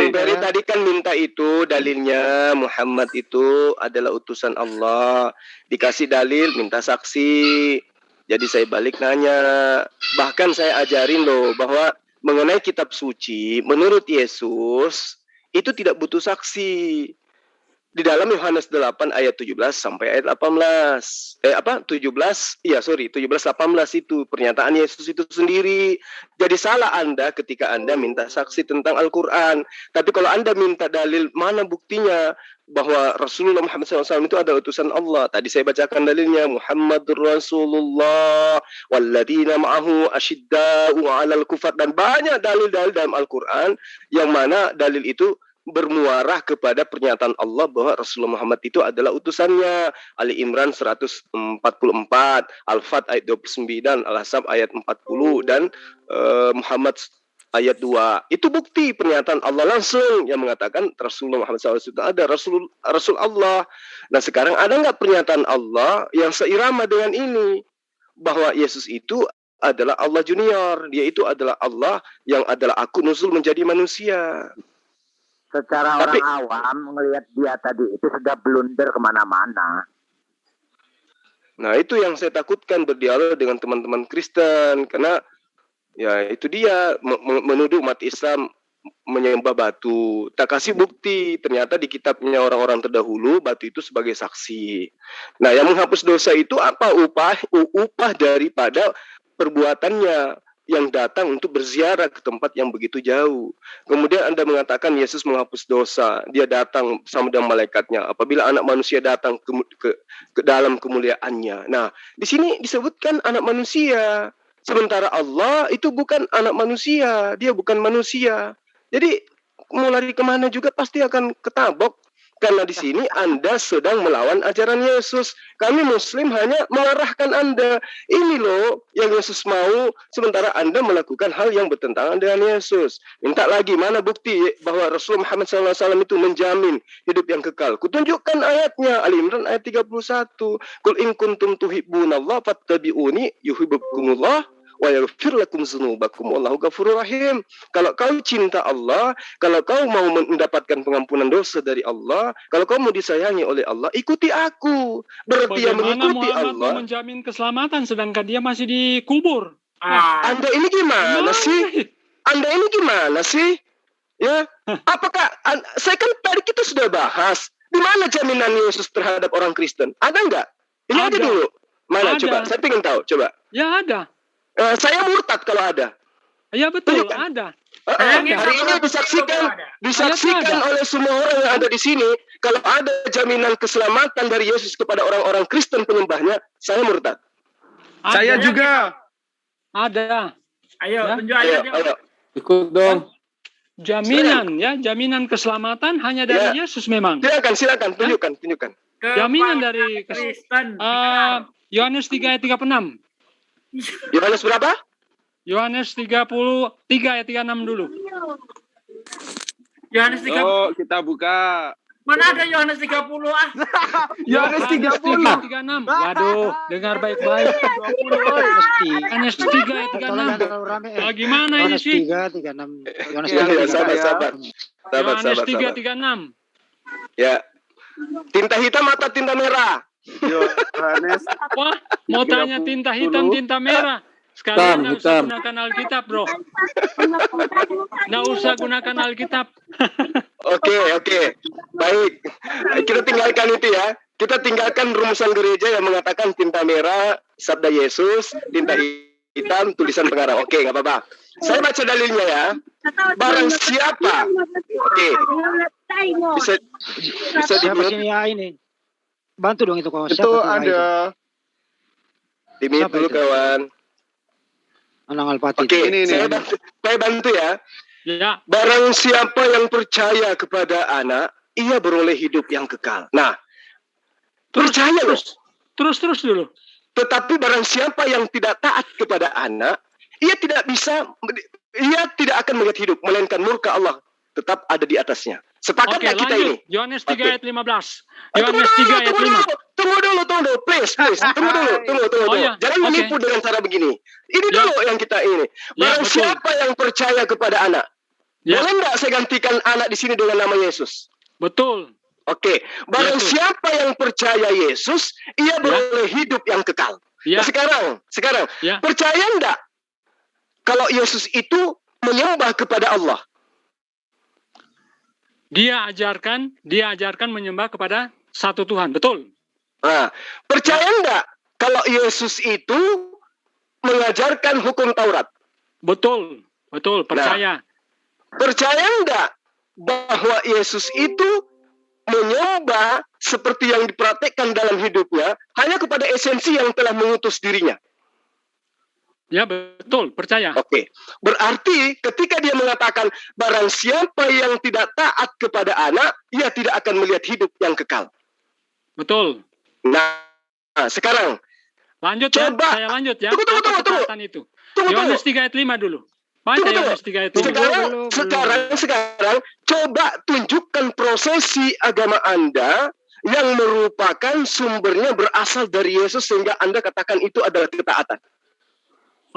Ferry tadi kan minta itu dalilnya Muhammad itu adalah utusan Allah. Dikasih dalil, minta saksi. Jadi saya balik nanya. Bahkan saya ajarin loh bahwa mengenai kitab suci, menurut Yesus itu tidak butuh saksi. Di dalam Yohanes 8 ayat 17 sampai ayat 18. 17 18 itu pernyataan Yesus itu sendiri. Jadi salah Anda ketika Anda minta saksi tentang Al-Qur'an. Tapi kalau Anda minta dalil, mana buktinya bahwa Rasulullah Muhammad SAW itu adalah utusan Allah? Tadi saya bacakan dalilnya, Muhammadur Rasulullah walladzina ma'ahu asyidda'u 'alal kufar, dan banyak dalil-dalil dalam Al-Qur'an yang mana dalil itu bermuarah kepada pernyataan Allah bahwa Rasulullah Muhammad itu adalah utusannya. Ali Imran 144, Al-Fat ayat 29, Al-Ahzab ayat 40, dan Muhammad ayat 2. Itu bukti pernyataan Allah langsung yang mengatakan Rasulullah Muhammad SAW itu ada Rasul Allah. Nah sekarang ada nggak pernyataan Allah yang seirama dengan ini? Bahwa Yesus itu adalah Allah junior. Dia itu adalah Allah yang adalah aku nuzul menjadi manusia. Secara orang awam melihat dia tadi itu sudah blunder kemana-mana. Nah itu yang saya takutkan berdialog dengan teman-teman Kristen, karena ya itu dia menuduh umat Islam menyembah batu. Tak kasih bukti, ternyata di kitabnya orang-orang terdahulu batu itu sebagai saksi. Nah yang menghapus dosa itu apa? Upah daripada perbuatannya yang datang untuk berziarah ke tempat yang begitu jauh. Kemudian Anda mengatakan Yesus menghapus dosa, dia datang sama dengan malaikatnya apabila anak manusia datang ke dalam kemuliaannya. Nah, di sini disebutkan anak manusia, sementara Allah itu bukan anak manusia, dia bukan manusia. Jadi mau lari kemana juga pasti akan ketabok. Karena di sini Anda sedang melawan ajaran Yesus. Kami Muslim hanya mengarahkan Anda. Ini loh yang Yesus mau, sementara Anda melakukan hal yang bertentangan dengan Yesus. Minta lagi, mana bukti bahwa Rasulullah Muhammad SAW itu menjamin hidup yang kekal? Kutunjukkan ayatnya, Ali Imran ayat 31. Qul in kuntum tuhibbunallah fattabi'uni yuhibbukumullah wa yaghfir lakum dzunubakum wallahu ghafurur rahim. Kalau kau cinta Allah, kalau kau mau mendapatkan pengampunan dosa dari Allah, kalau kau mau disayangi oleh Allah, ikuti aku. Berarti yang mengikuti Muhammad Allah menjamin keselamatan sedangkan dia masih dikubur. Anda ini gimana sih? Anda ini gimana sih? Ya, apakah saya kan tadi kita sudah bahas di mana jaminan Yesus terhadap orang Kristen? Ada nggak? Ini ada dulu. Mana ada. Coba? Saya ingin tahu. Coba. Ya ada. Saya murtad kalau ada. Ya betul, kan? Ada. Hari ini disaksikan oleh semua orang yang ada di sini. Kalau ada jaminan keselamatan dari Yesus kepada orang-orang Kristen penyembahnya, saya murtad. Saya juga. Ada. Ayo, tunjuk ayo. Ikut dong. Jaminan keselamatan hanya dari Yesus memang. Silakan, tunjukkan. Jaminan dari Kristen. Yohanes 3 ayat 36. Yohanes berapa? Yohanes 33 ayat 36 dulu. Yohanes 30. Oh, kita buka. Mana ada Yohanes 30 ah? Yohanes 30. 36. Waduh, dengar baik-baik. 20 mesti. Yohanes 3 ayat 36. Gimana ini sih? Yohanes 3 36. Yohanes 3 Yohanes 3 36. Ya. Tinta hitam atau tinta merah? Yohanes. Wah, mau tanya tinta hitam, tinta merah. Sekalian nggak usah gunakan Alkitab, bro. Nggak usah gunakan Alkitab. Oke. Baik. Kita tinggalkan itu ya. Kita tinggalkan rumusan gereja yang mengatakan tinta merah, sabda Yesus, tinta hitam, tulisan pengarang. Oke, nggak apa-apa. Saya baca dalilnya ya. Barang siapa? Oke. Bisa siapa sini ya ini? Bantu dong itu kawan. Itu ada. Dimit dulu kawan. Anang Alpati. Oke, saya bantu ya. Ya. Barang siapa yang percaya kepada anak, ia beroleh hidup yang kekal. Nah, percaya loh. Terus dulu. Tetapi barang siapa yang tidak taat kepada anak, ia tidak akan melihat hidup, melainkan murka Allah tetap ada di atasnya. Sepakat nggak kita ini? Yohanes 3 ayat 15. Yohanes 3 ayat 5. Tunggu dulu. Please. Tunggu dulu. Oh, ya. Jangan menipu dengan cara begini. Ini dulu yang kita ini. Barang siapa yang percaya kepada anak, boleh nggak saya gantikan anak di sini dengan nama Yesus? Betul. Oke. Barang siapa yang percaya Yesus, ia beroleh hidup yang kekal. Nah, sekarang percaya nggak kalau Yesus itu menyembah kepada Allah? Dia ajarkan menyembah kepada satu Tuhan, betul? Nah, percaya enggak kalau Yesus itu mengajarkan hukum Taurat? Betul, percaya. Nah, percaya enggak bahwa Yesus itu menyembah seperti yang dipraktekkan dalam hidupnya hanya kepada esensi yang telah mengutus dirinya? Ya, betul, percaya. Oke. Berarti ketika dia mengatakan barang siapa yang tidak taat kepada anak, ia tidak akan melihat hidup yang kekal. Betul. Nah, sekarang lanjut coba, saya lanjut ya. Tunggu. Yohanes 3 ayat 5 dulu. Baca Yohanes 3 ayat 5. Sekarang coba tunjukkan prosesi agama Anda yang merupakan sumbernya berasal dari Yesus sehingga Anda katakan itu adalah ketaatan.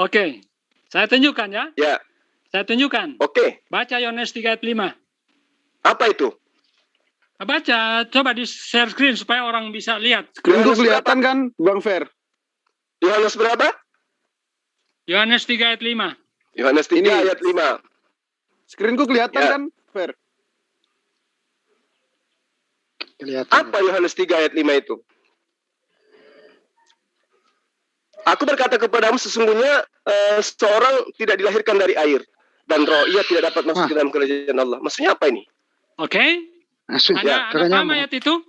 Oke, saya tunjukkan ya. Ya. Saya tunjukkan. Oke. Baca Yohanes 3 ayat 5. Apa itu? Baca, coba di share screen supaya orang bisa lihat. Screenku kelihatan kan, Bang Fer? Yohanes berapa? Yohanes 3 ayat 5. Yohanes 3 ayat 5. Screenku kelihatan kan, Fer? Kelihatan. Apa Yohanes 3 ayat 5 itu? Aku berkata kepadamu sesungguhnya seorang tidak dilahirkan dari air dan roh, ia tidak dapat masuk ke dalam kerajaan Allah. Maksudnya apa ini? Oke. Anda paham ayat itu?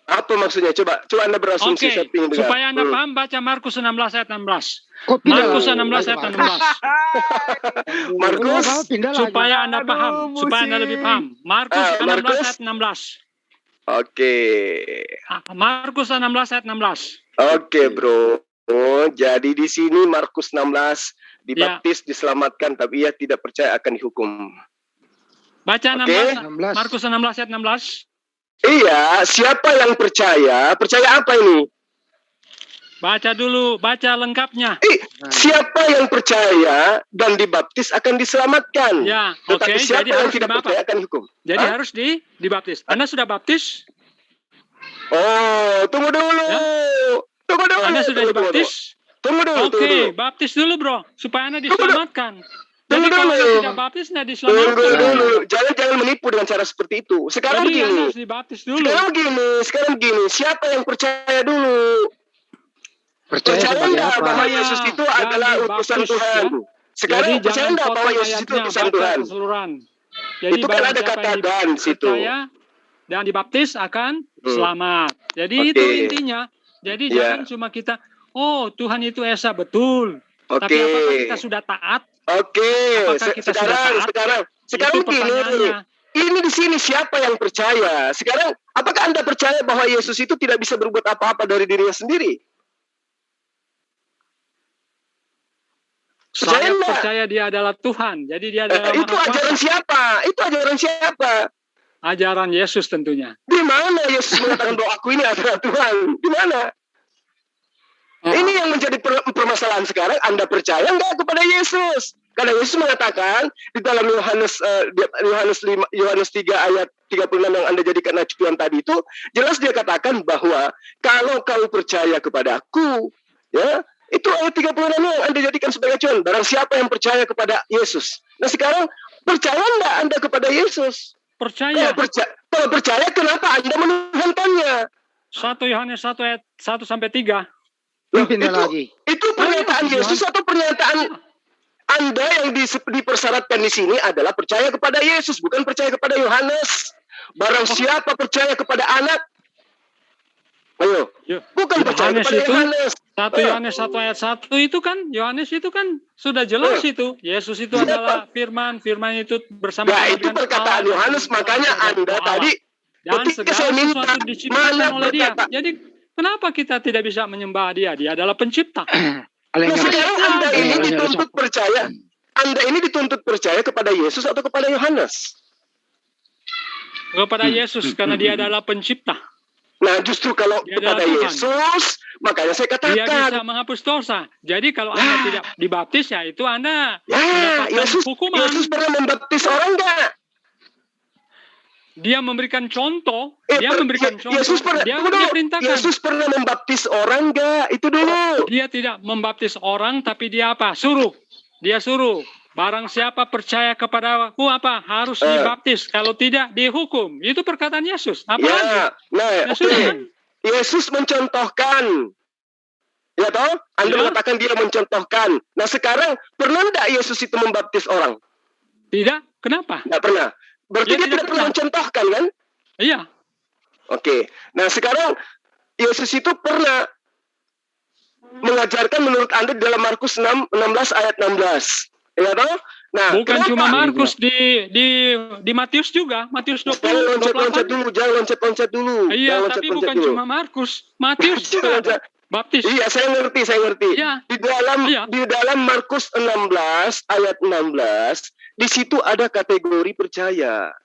Apa maksudnya? Coba Anda berasumsi. Supaya Anda paham, baca Markus 16 ayat 16. Markus 16 ayat 16. Markus, supaya Anda paham, supaya Anda lebih paham. Markus 16 ayat 16. Oke. Markus 16 ayat 16. Oke, bro. Oh, jadi di sini Markus 16 dibaptis, diselamatkan, tapi ia tidak percaya akan dihukum. Baca 16. Markus 16 ayat 16. Iya, siapa yang percaya? Percaya apa ini? Baca dulu, baca lengkapnya. Siapa yang percaya dan dibaptis akan diselamatkan. Ya, tetapi siapa yang tidak percaya akan dihukum. Jadi harus dibaptis. Anda sudah baptis? Oh, tunggu dulu. Ya? Tunggu dulu. Anda sudah dibaptis? Tunggu dulu. Oke, baptis dulu, bro, supaya Anda diselamatkan. Jadi kalau tidak baptis, tidak diselamatkan. Tunggu dulu. Jangan menipu dengan cara seperti itu. Sekarang jadi begini. harus dibaptis dulu. Sekarang begini. Siapa yang percaya dulu? Percaya enggak bahwa Yesus itu adalah utusan Tuhan? Sekarang percaya enggak bahwa Yesus itu utusan Tuhan? Jadi itu kan ada kata dan situ. Dan dibaptis akan selamat. Jadi itu intinya. Jadi jangan cuma kita, oh Tuhan itu Esa, betul. Tapi apakah kita sudah taat? Sekarang begini. Ini di sini siapa yang percaya? Sekarang apakah Anda percaya bahwa Yesus itu tidak bisa berbuat apa-apa dari dirinya sendiri? Saya percaya dia adalah Tuhan. Jadi dia adalah itu ajaran siapa? Itu ajaran siapa? Ajaran Yesus tentunya. Di mana Yesus mengatakan bahwa aku ini adalah Tuhan? Di mana? Ini yang menjadi permasalahan sekarang. Anda percaya enggak kepada Yesus? Karena Yesus mengatakan di dalam Yohanes 3 ayat 36 yang Anda jadikan acuan tadi itu, jelas dia katakan bahwa kalau kau percaya kepada aku, ya, itu ayat 36 yang Anda jadikan sebagai acuan. Barang siapa yang percaya kepada Yesus. Nah sekarang, percaya enggak Anda kepada Yesus? Percaya. Kalau percaya, kenapa Anda menuhankannya? 1 Yohanes 1 ayat 1 sampai 3. Itu pernyataan Yesus atau pernyataan Anda yang dipersyaratkan di sini adalah percaya kepada Yesus, bukan percaya kepada Yohanes. Barang siapa percaya kepada anak, ayo, bukan percaya kepada Yohanes. 1 Yohanes 1 ayat 1 itu kan, Yohanes itu kan sudah jelas itu. Yesus itu adalah firman, firman itu bersama Allah. Itu perkataan Yohanes, makanya Anda tadi dan segala sesuatu diciptakan oleh dia. Jadi kenapa kita tidak bisa menyembah dia? Dia adalah pencipta. Sekarang Anda ini dituntut percaya. Anda ini dituntut percaya kepada Yesus atau kepada Yohanes? Kepada Yesus, karena dia adalah pencipta. Nah, justru kalau dia kepada Yesus, makanya saya katakan dia bisa menghapus dosa. Jadi kalau Anda tidak dibaptis, ya itu Anda mendapatkan hukuman. Yesus pernah membaptis orang enggak? Dia memberikan contoh. Dia memberikan contoh. Dia perintahkan. Yesus pernah membaptis orang enggak? Itu dulu. Dia tidak membaptis orang, tapi dia apa? Suruh. Dia suruh. Barang siapa percaya kepada aku apa? Harus dibaptis. Kalau tidak, dihukum. Itu perkataan Yesus. Apa lagi? Yesus mencontohkan. Ya toh? Anda mengatakan dia mencontohkan. Nah sekarang, pernah enggak Yesus itu membaptis orang? Tidak. Kenapa? Enggak pernah. Berarti dia tidak pernah mencontohkan, kan? Iya. Oke. Nah, sekarang Yesus itu pernah mengajarkan menurut Anda dalam Markus 16 ayat 16. Ya toh? Nah, bukan cuma Markus, di Matius juga. Matius 20. Jangan loncat-loncat dulu. Iya, tapi bukan cuma Markus. Matius juga ada. Baptis. Iya, saya ngerti. Ya. Di dalam Markus 16 ayat 16, di situ ada kategori percaya.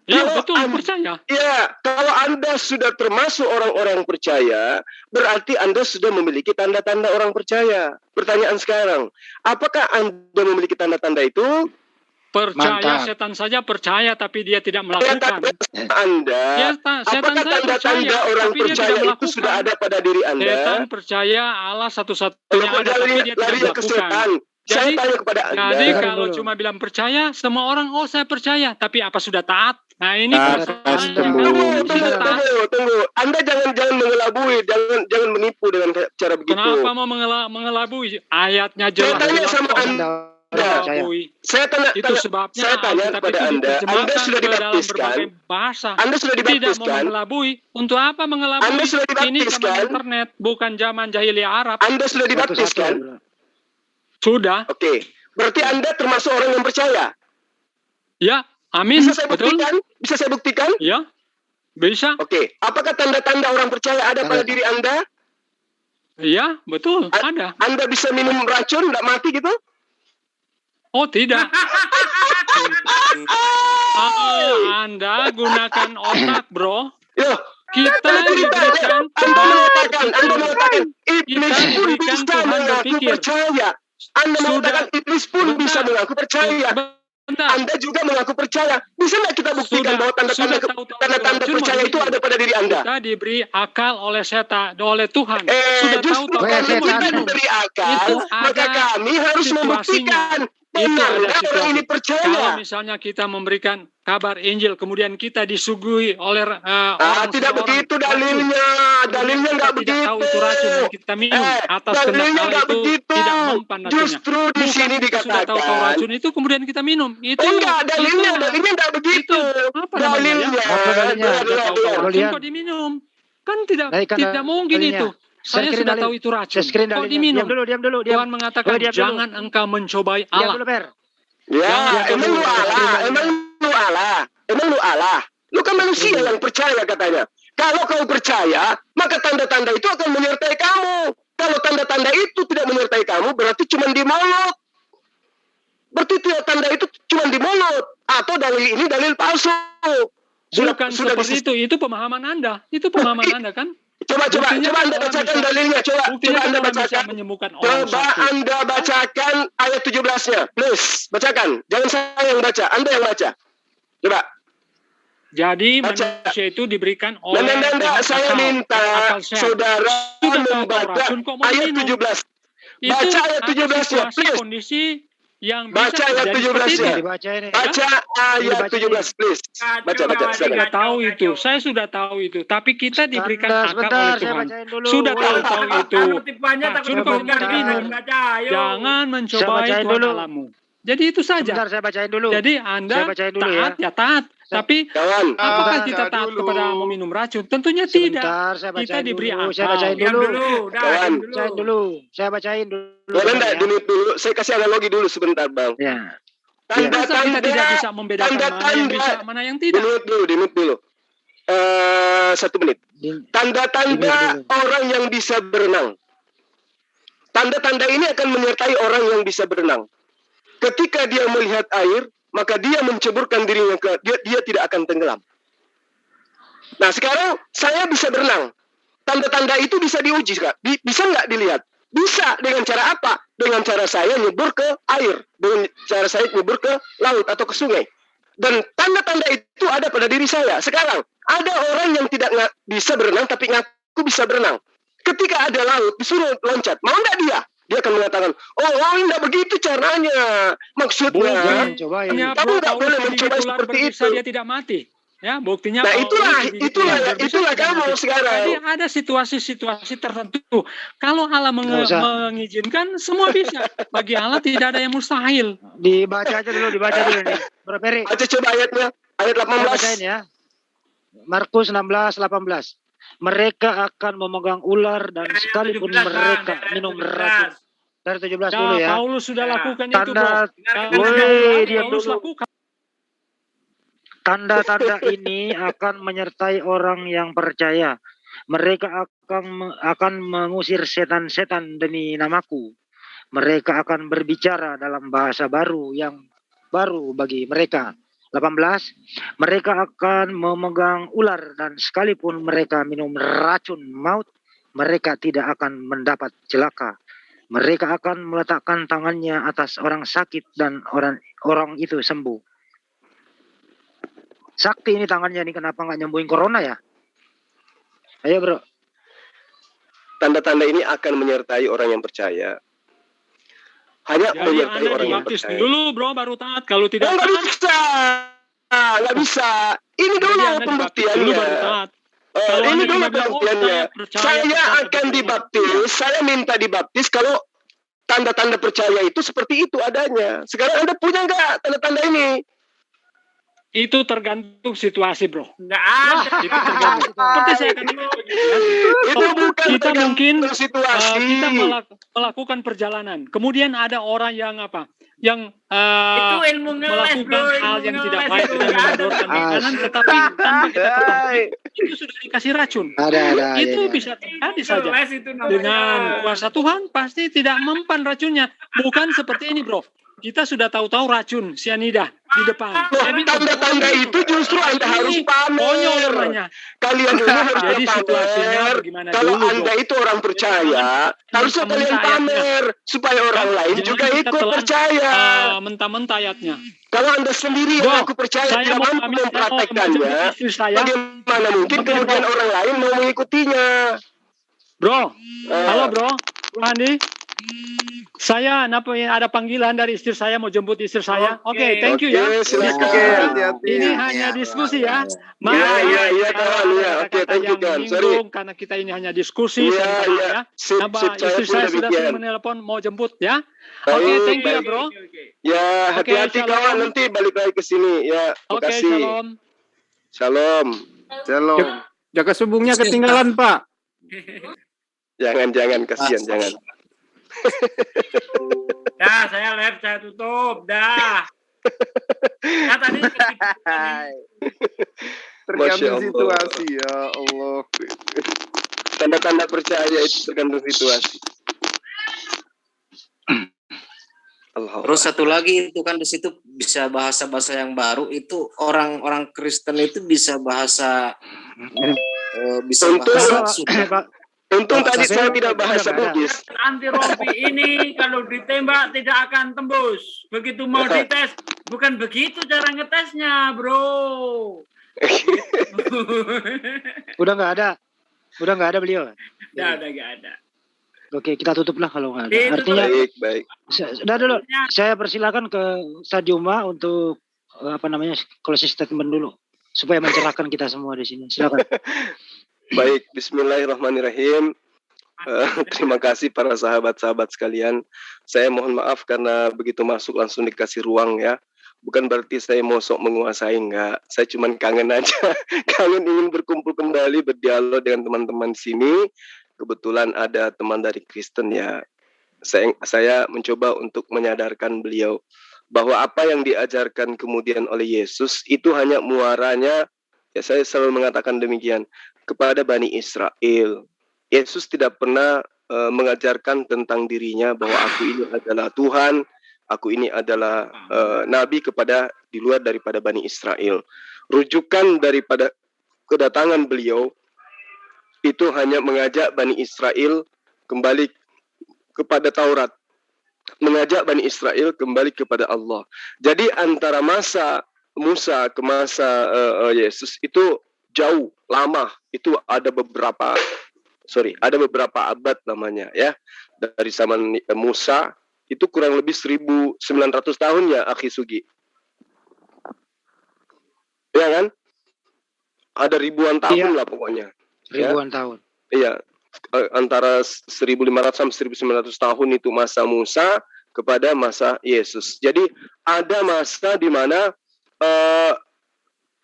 Iya, betul, percaya. Iya, kalau Anda sudah termasuk orang-orang percaya, berarti Anda sudah memiliki tanda-tanda orang percaya. Pertanyaan sekarang, apakah Anda memiliki tanda-tanda itu? Percaya, setan saja percaya, tapi dia tidak melakukan. Anda, apakah tanda-tanda orang percaya itu sudah ada pada diri Anda? Setan percaya Allah satu-satunya ada, tapi dia tidak melakukan. Saya tanya kepada Anda. Jadi kalau cuma bilang percaya, semua orang, oh saya percaya, tapi apa sudah taat? Nah ini tunggu. Anda jangan mengelabui, jangan menipu dengan cara begitu. Kenapa mau mengelabui? Ayatnya jelas. Saya tanya sama Anda. Saya tanya kepada Anda. Anda sudah dibaptiskan. Anda sudah dibaptiskan. Tidak mau mengelabui. Untuk apa mengelabui? Anda sudah dibaptiskan. Ini zaman internet, bukan zaman jahiliyah Arab. Anda sudah dibaptiskan. Sudah. Oke. Berarti Anda termasuk orang yang percaya. Ya, amin. Bisa saya buktikan? Ya, bisa. Oke. Apakah tanda-tanda orang percaya ada pada diri Anda? Iya, betul. Ada. Anda bisa minum racun, nggak mati gitu? Oh, tidak. Anda gunakan otak, bro. Yo, kita diberikan Anda mengatakan iblis pun bisa mengaku percaya. Anda mengatakan iblis pun bisa mengaku percaya. Anda juga mengaku percaya. Bisa nggak kita buktikan bahwa tanda-tanda percaya itu ada pada diri Anda? Kita diberi akal oleh setan, oleh Tuhan. Sudah tahu kita diberi akal, maka kami harus membuktikan. Itu ada orang ini percaya. Kalau misalnya kita memberikan kabar Injil, kemudian kita disuguhi oleh orang tidak begitu dalilnya. Dalilnya nggak begitu. Tidak tahu itu racun yang kita minum atas kehendak Allah itu begitu. Tidak mempan racunnya. Justru di sini dikatakan. Sudah tahu racun itu kemudian kita minum. Itu enggak dalilnya nggak begitu. Apa dalilnya? Kok diminum? Kan tidak mungkin itu. Saya sudah tahu itu racun. Kok diminum? Diam dulu. Tuhan mengatakan jangan engkau mencobai Allah. Emang lu Allah. Lu kan manusia yang percaya katanya. Kalau kau percaya, maka tanda-tanda itu akan menyertai kamu. Kalau tanda-tanda itu tidak menyertai kamu, berarti cuma di mulut. Berarti tanda itu cuma di mulut. Atau dalil ini dalil palsu. Bukan seperti itu pemahaman Anda. Itu pemahaman Anda kan? Coba Anda bacakan dalilnya. Coba Anda bacakan. Coba Anda bacakan ayat 17-nya. Please, bacakan. Jangan saya yang baca, Anda yang baca. Coba. Jadi manusia itu diberikan oleh saya minta saudara membaca ayat 17. Baca ayat 17-nya, please. Kondisi yang baca ayat 17-nya. Baca ayat 17, please. Baca. Saya sudah tahu itu. Tapi kita diberikan akal oleh Tuhan. Sudah tahu itu. Jangan mencobai Tuhan Allahmu. Jadi itu saja. Sebentar, saya bacain dulu. Jadi Anda taat ya taat. Tapi apakah kita taat kepada meminum racun? Tentunya tidak. Kita diberi akal. Saya bacain dulu. Saya kasih analogi dulu sebentar, Bang. Ya. Kita tidak bisa membedakan mana yang bisa, mana yang tidak. Dimut dulu. 1 menit. Tanda-tanda orang yang bisa berenang. Tanda-tanda ini akan menyertai orang yang bisa berenang. Ketika dia melihat air, maka dia menceburkan dirinya dia tidak akan tenggelam. Nah, sekarang saya bisa berenang. Tanda-tanda itu bisa diuji, Kak. Bisa nggak dilihat? Bisa. Dengan cara apa? Dengan cara saya nyebur ke air. Dengan cara saya nyebur ke laut atau ke sungai. Dan tanda-tanda itu ada pada diri saya. Sekarang, ada orang yang tidak bisa berenang, tapi ngaku bisa berenang. Ketika ada laut, disuruh loncat. Mau nggak dia? Dia akan mengatakan, enggak begitu caranya. Maksudnya, kamu nggak boleh mencoba seperti itu. Dia tidak mati. Ya, buktinya. Nah, itulah kamu sekarang. Jadi ada situasi-situasi tertentu. Kalau Allah mengizinkan, semua bisa. Bagi Allah tidak ada yang mustahil. Dibaca dulu nih. Bro Peri. Baca coba ayatnya. Ayat 18. Bacain ya. Markus 16:18. Mereka akan memegang ular dan sekalipun mereka minum racun. Dari 17 dulu ya. Paulus sudah lakukan itu, bro. Tanda-tanda ini akan menyertai orang yang percaya. Mereka akan mengusir setan-setan demi namaku. Mereka akan berbicara dalam bahasa baru yang baru bagi mereka. 18. Mereka akan memegang ular dan sekalipun mereka minum racun maut, mereka tidak akan mendapat celaka. Mereka akan meletakkan tangannya atas orang sakit dan orang itu sembuh. Sakti ini tangannya nih, kenapa nggak nyembuhin corona ya? Ayo bro. Tanda-tanda ini akan menyertai orang yang percaya. Hanya menyertai orang yang percaya. Dulu bro baru taat. Kalau tidak nggak bisa. Nggak bisa. Ini dulu pembuktiannya. Ini dulu pembuktiannya. Saya akan dibaptis. Saya minta dibaptis kalau tanda-tanda percaya itu seperti itu adanya. Sekarang Anda punya nggak tanda-tanda ini? Itu tergantung situasi, bro. Nggak ada. Itu tergantung. Seperti saya katakan. Itu bukan kita mungkin situasi. Kita melakukan perjalanan. Kemudian ada orang yang apa? Yang itu ilmu melakukan hal yang tidak baik dan menodorkan makanan, tetapi tanpa kita ketahui itu sudah dikasih racun. Itu bisa terjadi saja. Dengan kuasa Tuhan pasti tidak mempan racunnya. Bukan seperti ini, bro. Kita sudah tahu-tahu racun sianida di depan. Tanda-tanda itu justru Anda harus pamer. Kalian ini harus pamer. Kalau Anda itu orang percaya, harusnya kalian pamer supaya orang lain juga ikut percaya. Mentah-mentah ayatnya. Kalau Anda sendiri yang aku percaya tidak mampu mempraktekkannya, bagaimana mungkin kemudian orang lain mau mengikutinya? Bro, halo bro, Andi. Saya ada panggilan dari istri saya, mau jemput istri saya. Oke, thank you ya. Silakan. Ini hanya diskusi ya. Iya, oke, thank you kan. Sorry. Karena kita ini hanya diskusi. Ya. Istri saya sudah menelpon mau jemput ya. Oke, thank you ya bro. Ya, hati-hati kawan, nanti balik lagi ke sini ya. Oke, shalom. Shalom. Jaga subuhnya ketinggalan, Pak. Jangan, kasihan, jangan. Dah, saya live, saya tutup, dah. Nah, tadi tergantung situasi, ya Allah. Tanda-tanda percaya itu tergantung situasi. Terus satu lagi itu kan di situ bisa bahasa-bahasa yang baru itu orang-orang Kristen itu bisa bahasa bisa Untung tadi saya tidak bahasa Bugis. Anti rompi ini kalau ditembak tidak akan tembus. Begitu mau dites, bukan begitu cara ngetesnya, bro. Udah nggak ada beliau. Nggak ada. Oke, kita tutup lah kalau nggak ada. Artinya baik. Sudah dulu. Saya persilakan ke Sajuma untuk closing statement dulu supaya mencerahkan kita semua di sini. Silakan. Baik, bismillahirrahmanirrahim. Terima kasih para sahabat-sahabat sekalian. Saya mohon maaf karena begitu masuk langsung dikasih ruang ya. Bukan berarti saya mau sok menguasai, enggak. Saya cuma kangen aja. Kangen ingin berkumpul kembali, berdialog dengan teman-teman di sini. Kebetulan ada teman dari Kristen ya. Saya mencoba untuk menyadarkan beliau bahwa apa yang diajarkan kemudian oleh Yesus itu hanya muaranya, ya saya selalu mengatakan demikian, kepada Bani Israel. Yesus tidak pernah mengajarkan tentang dirinya bahwa aku ini adalah Tuhan, aku ini adalah Nabi kepada di luar daripada Bani Israel. Rujukan daripada kedatangan beliau itu hanya mengajak Bani Israel kembali kepada Taurat, mengajak Bani Israel kembali kepada Allah. Jadi antara masa Musa ke masa Yesus itu jauh lama, itu ada beberapa abad namanya ya. Dari zaman Musa itu kurang lebih 1900 tahun ya, Akhi Sugi. Ya kan? Ada ribuan tahun lah pokoknya. Ribuan tahun. Iya, antara 1500 sampai 1900 tahun itu masa Musa kepada masa Yesus. Jadi ada masa di mana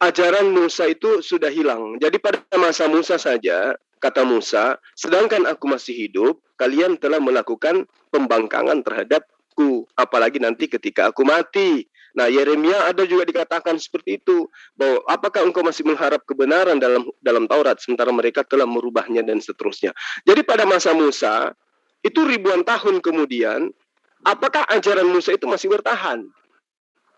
ajaran Musa itu sudah hilang. Jadi pada masa Musa saja, kata Musa, sedangkan aku masih hidup, kalian telah melakukan pembangkangan terhadapku, apalagi nanti ketika aku mati. Nah, Yeremia ada juga dikatakan seperti itu, bahwa apakah engkau masih mengharap kebenaran dalam Taurat, sementara mereka telah merubahnya dan seterusnya. Jadi pada masa Musa, itu ribuan tahun kemudian, apakah ajaran Musa itu masih bertahan?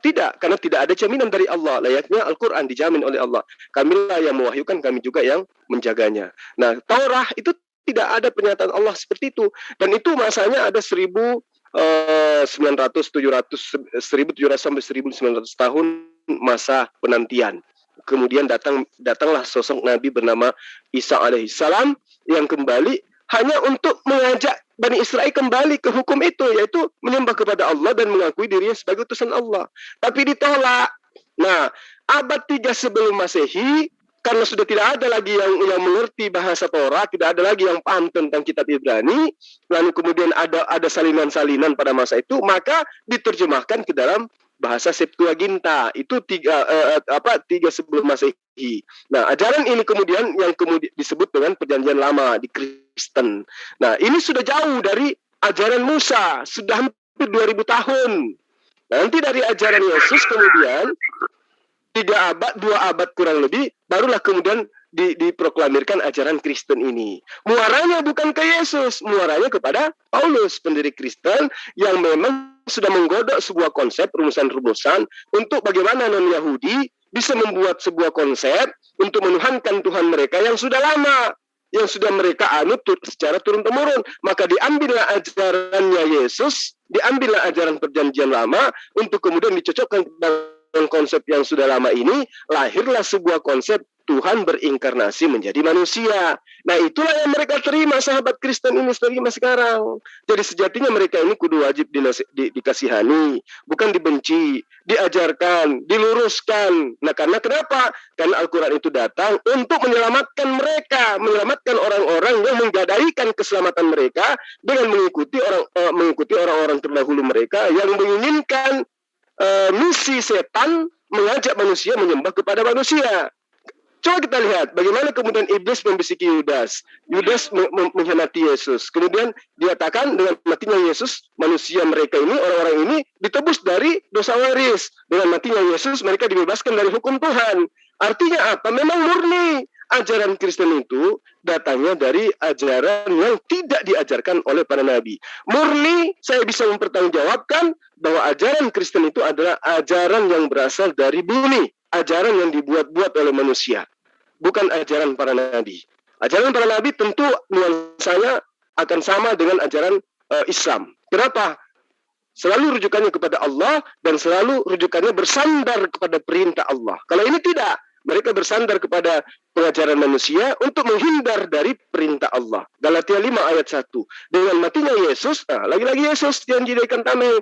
Tidak, karena tidak ada jaminan dari Allah. Layaknya Al-Quran dijamin oleh Allah. Kamilah yang mewahyukan, kami juga yang menjaganya. Nah, Taurah itu tidak ada pernyataan Allah seperti itu. Dan itu masanya ada 1700 sampai 1900 tahun masa penantian. Kemudian datanglah sosok Nabi bernama Isa alaihissalam yang kembali hanya untuk mengajak Bani Israel kembali ke hukum itu, yaitu menyembah kepada Allah dan mengakui dirinya sebagai utusan Allah. Tapi ditolak. Nah, abad 3 sebelum Masehi, karena sudah tidak ada lagi yang mengerti bahasa Torah, tidak ada lagi yang paham tentang kitab Ibrani, lalu kemudian ada salinan-salinan pada masa itu, maka diterjemahkan ke dalam bahasa Septuaginta. Itu 3 sebelum Masehi. Nah, ajaran ini kemudian yang disebut dengan Perjanjian Lama di Kristen. Nah, ini sudah jauh dari ajaran Musa, sudah hampir 2000 tahun. Nanti dari ajaran Yesus kemudian 2 abad kurang lebih, barulah kemudian diproklamirkan ajaran Kristen ini. Muaranya bukan ke Yesus, muaranya kepada Paulus, pendiri Kristen yang memang sudah menggodok sebuah konsep, rumusan-rumusan untuk bagaimana non-Yahudi bisa membuat sebuah konsep untuk menuhankan Tuhan mereka yang sudah lama, yang sudah mereka anut secara turun-temurun. Maka diambillah ajarannya Yesus, diambillah ajaran Perjanjian Lama untuk kemudian dicocokkan dengan konsep yang sudah lama ini, lahirlah sebuah konsep Tuhan berinkarnasi menjadi manusia. Nah, itulah yang mereka terima, sahabat Kristen ini terima sekarang. Jadi sejatinya mereka ini kudu wajib dikasihani, bukan dibenci, diajarkan, diluruskan. Nah, karena kenapa? Karena Al-Quran itu datang untuk menyelamatkan mereka, menyelamatkan orang-orang yang menggadaikan keselamatan mereka dengan mengikuti orang-orang terdahulu mereka yang menginginkan misi setan mengajak manusia menyembah kepada manusia. Coba kita lihat bagaimana kemudian iblis membisiki Yudas. Yudas mengkhianati Yesus. Kemudian dikatakan dengan matinya Yesus, manusia mereka ini, orang-orang ini ditebus dari dosa waris. Dengan matinya Yesus, mereka dibebaskan dari hukum Tuhan. Artinya apa? Memang murni ajaran Kristen itu datangnya dari ajaran yang tidak diajarkan oleh para nabi. Murni saya bisa mempertanggungjawabkan bahwa ajaran Kristen itu adalah ajaran yang berasal dari bumi. Ajaran yang dibuat-buat oleh manusia, bukan ajaran para nabi. Ajaran para nabi tentu nuansanya akan sama dengan ajaran Islam. Kenapa? Selalu rujukannya kepada Allah dan selalu rujukannya bersandar kepada perintah Allah. Kalau ini tidak, mereka bersandar kepada pengajaran manusia untuk menghindar dari perintah Allah. Galatia 5 ayat 1. Dengan matinya Yesus, lagi-lagi Yesus yang dijadikan tameng.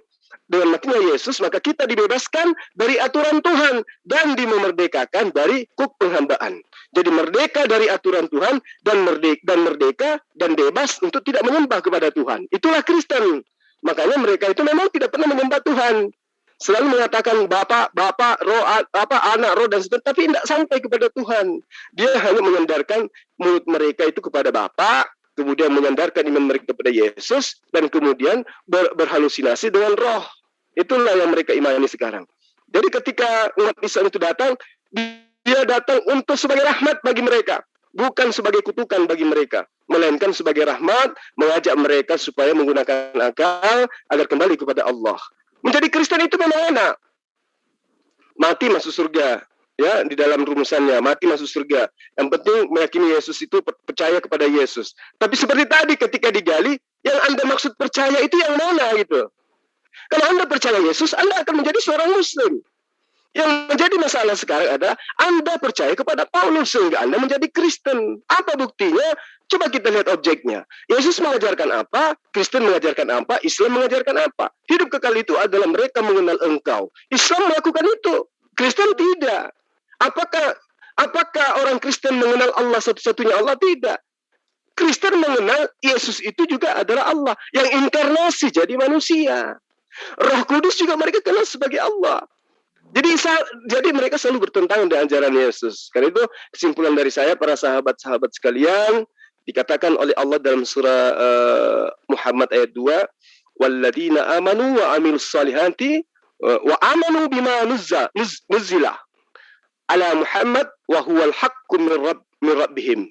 Dengan matinya Yesus, maka kita dibebaskan dari aturan Tuhan dan dimerdekakan dari kuk penghambaan. Jadi merdeka dari aturan Tuhan dan merdeka dan bebas untuk tidak menyembah kepada Tuhan. Itulah Kristen. Makanya mereka itu memang tidak pernah menyembah Tuhan. Selalu mengatakan Bapak, Roh, Anak, Roh dan sebagainya, tapi tidak sampai kepada Tuhan. Dia hanya menyandarkan mulut mereka itu kepada Bapa, kemudian menyandarkan iman mereka kepada Yesus, dan kemudian berhalusinasi dengan Roh. Itulah yang mereka imani sekarang. Jadi ketika umat Islam itu datang, dia datang untuk sebagai rahmat bagi mereka, bukan sebagai kutukan bagi mereka, melainkan sebagai rahmat, mengajak mereka supaya menggunakan akal agar kembali kepada Allah. Menjadi Kristen itu memang enak. Mati masuk surga, ya, di dalam rumusannya, mati masuk surga. Yang penting meyakini Yesus itu, percaya kepada Yesus. Tapi seperti tadi ketika digali, yang Anda maksud percaya itu yang mana gitu. Kalau Anda percaya Yesus, Anda akan menjadi seorang Muslim. Yang menjadi masalah sekarang adalah Anda percaya kepada Paulus sehingga Anda menjadi Kristen. Apa buktinya? Coba kita lihat objeknya. Yesus mengajarkan apa? Kristen mengajarkan apa? Islam mengajarkan apa? Hidup kekal itu adalah mereka mengenal Engkau. Islam melakukan itu. Kristen tidak. Apakah orang Kristen mengenal Allah satu-satunya Allah? Tidak. Kristen mengenal Yesus itu juga adalah Allah yang inkarnasi jadi manusia. Roh Kudus juga mereka kenal sebagai Allah. Jadi mereka selalu bertentangan dengan ajaran Yesus. Karena itu kesimpulan dari saya, para sahabat-sahabat sekalian, dikatakan oleh Allah dalam surah Muhammad ayat 2, walladzina amanu wa amilus salihati wa amanu bima nuzila ala Muhammad wa huwal haqqu min rabbihim.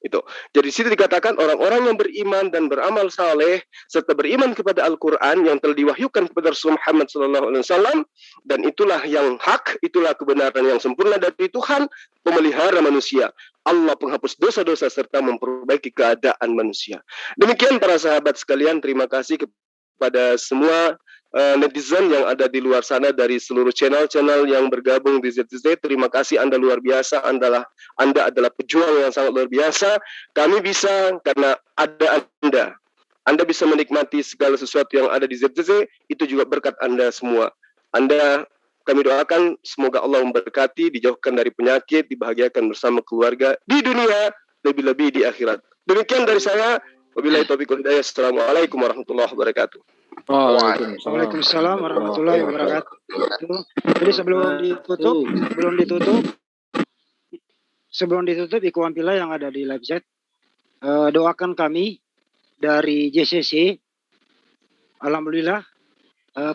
Itu. Jadi di situ dikatakan orang-orang yang beriman dan beramal saleh serta beriman kepada Al-Qur'an yang telah diwahyukan kepada Rasul Muhammad SAW, dan itulah yang hak, itulah kebenaran yang sempurna dari Tuhan, pemelihara manusia. Allah penghapus dosa-dosa serta memperbaiki keadaan manusia. Demikian para sahabat sekalian, terima kasih kepada semua netizen yang ada di luar sana dari seluruh channel-channel yang bergabung di ZZZ. Terima kasih, Anda luar biasa. Anda adalah pejuang yang sangat luar biasa. Kami bisa karena ada Anda. Anda bisa menikmati segala sesuatu yang ada di ZZZ, itu juga berkat Anda semua. Kami doakan semoga Allah memberkati, dijauhkan dari penyakit, dibahagiakan bersama keluarga di dunia, lebih-lebih di akhirat. Demikian dari saya. Wabillahi taufiq wal hidayah. Assalamualaikum warahmatullahi wabarakatuh. Waalaikumsalam warahmatullahi wabarakatuh. Jadi sebelum ditutup Ikhwan Fillah yang ada di live chat, doakan kami dari JCC. Alhamdulillah,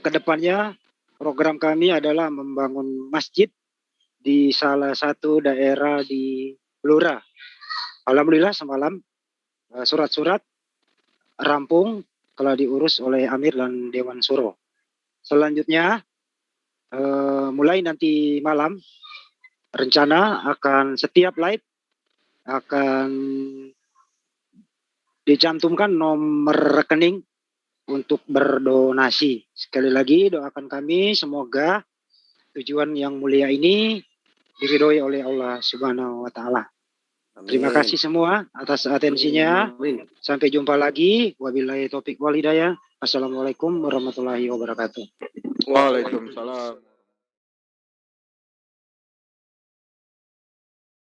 kedepannya program kami adalah membangun masjid di salah satu daerah di Blora. Alhamdulillah semalam surat-surat rampung, telah diurus oleh Amir dan Dewan Suro. Selanjutnya, mulai nanti malam, rencana akan setiap live akan dicantumkan nomor rekening untuk berdonasi. Sekali lagi doakan kami semoga tujuan yang mulia ini diridhoi oleh Allah Subhanahu wa taala. Terima kasih semua atas atensinya. Sampai jumpa lagi. Wabillahi taufiq wal hidayah. Assalamualaikum warahmatullahi wabarakatuh. Waalaikumsalam.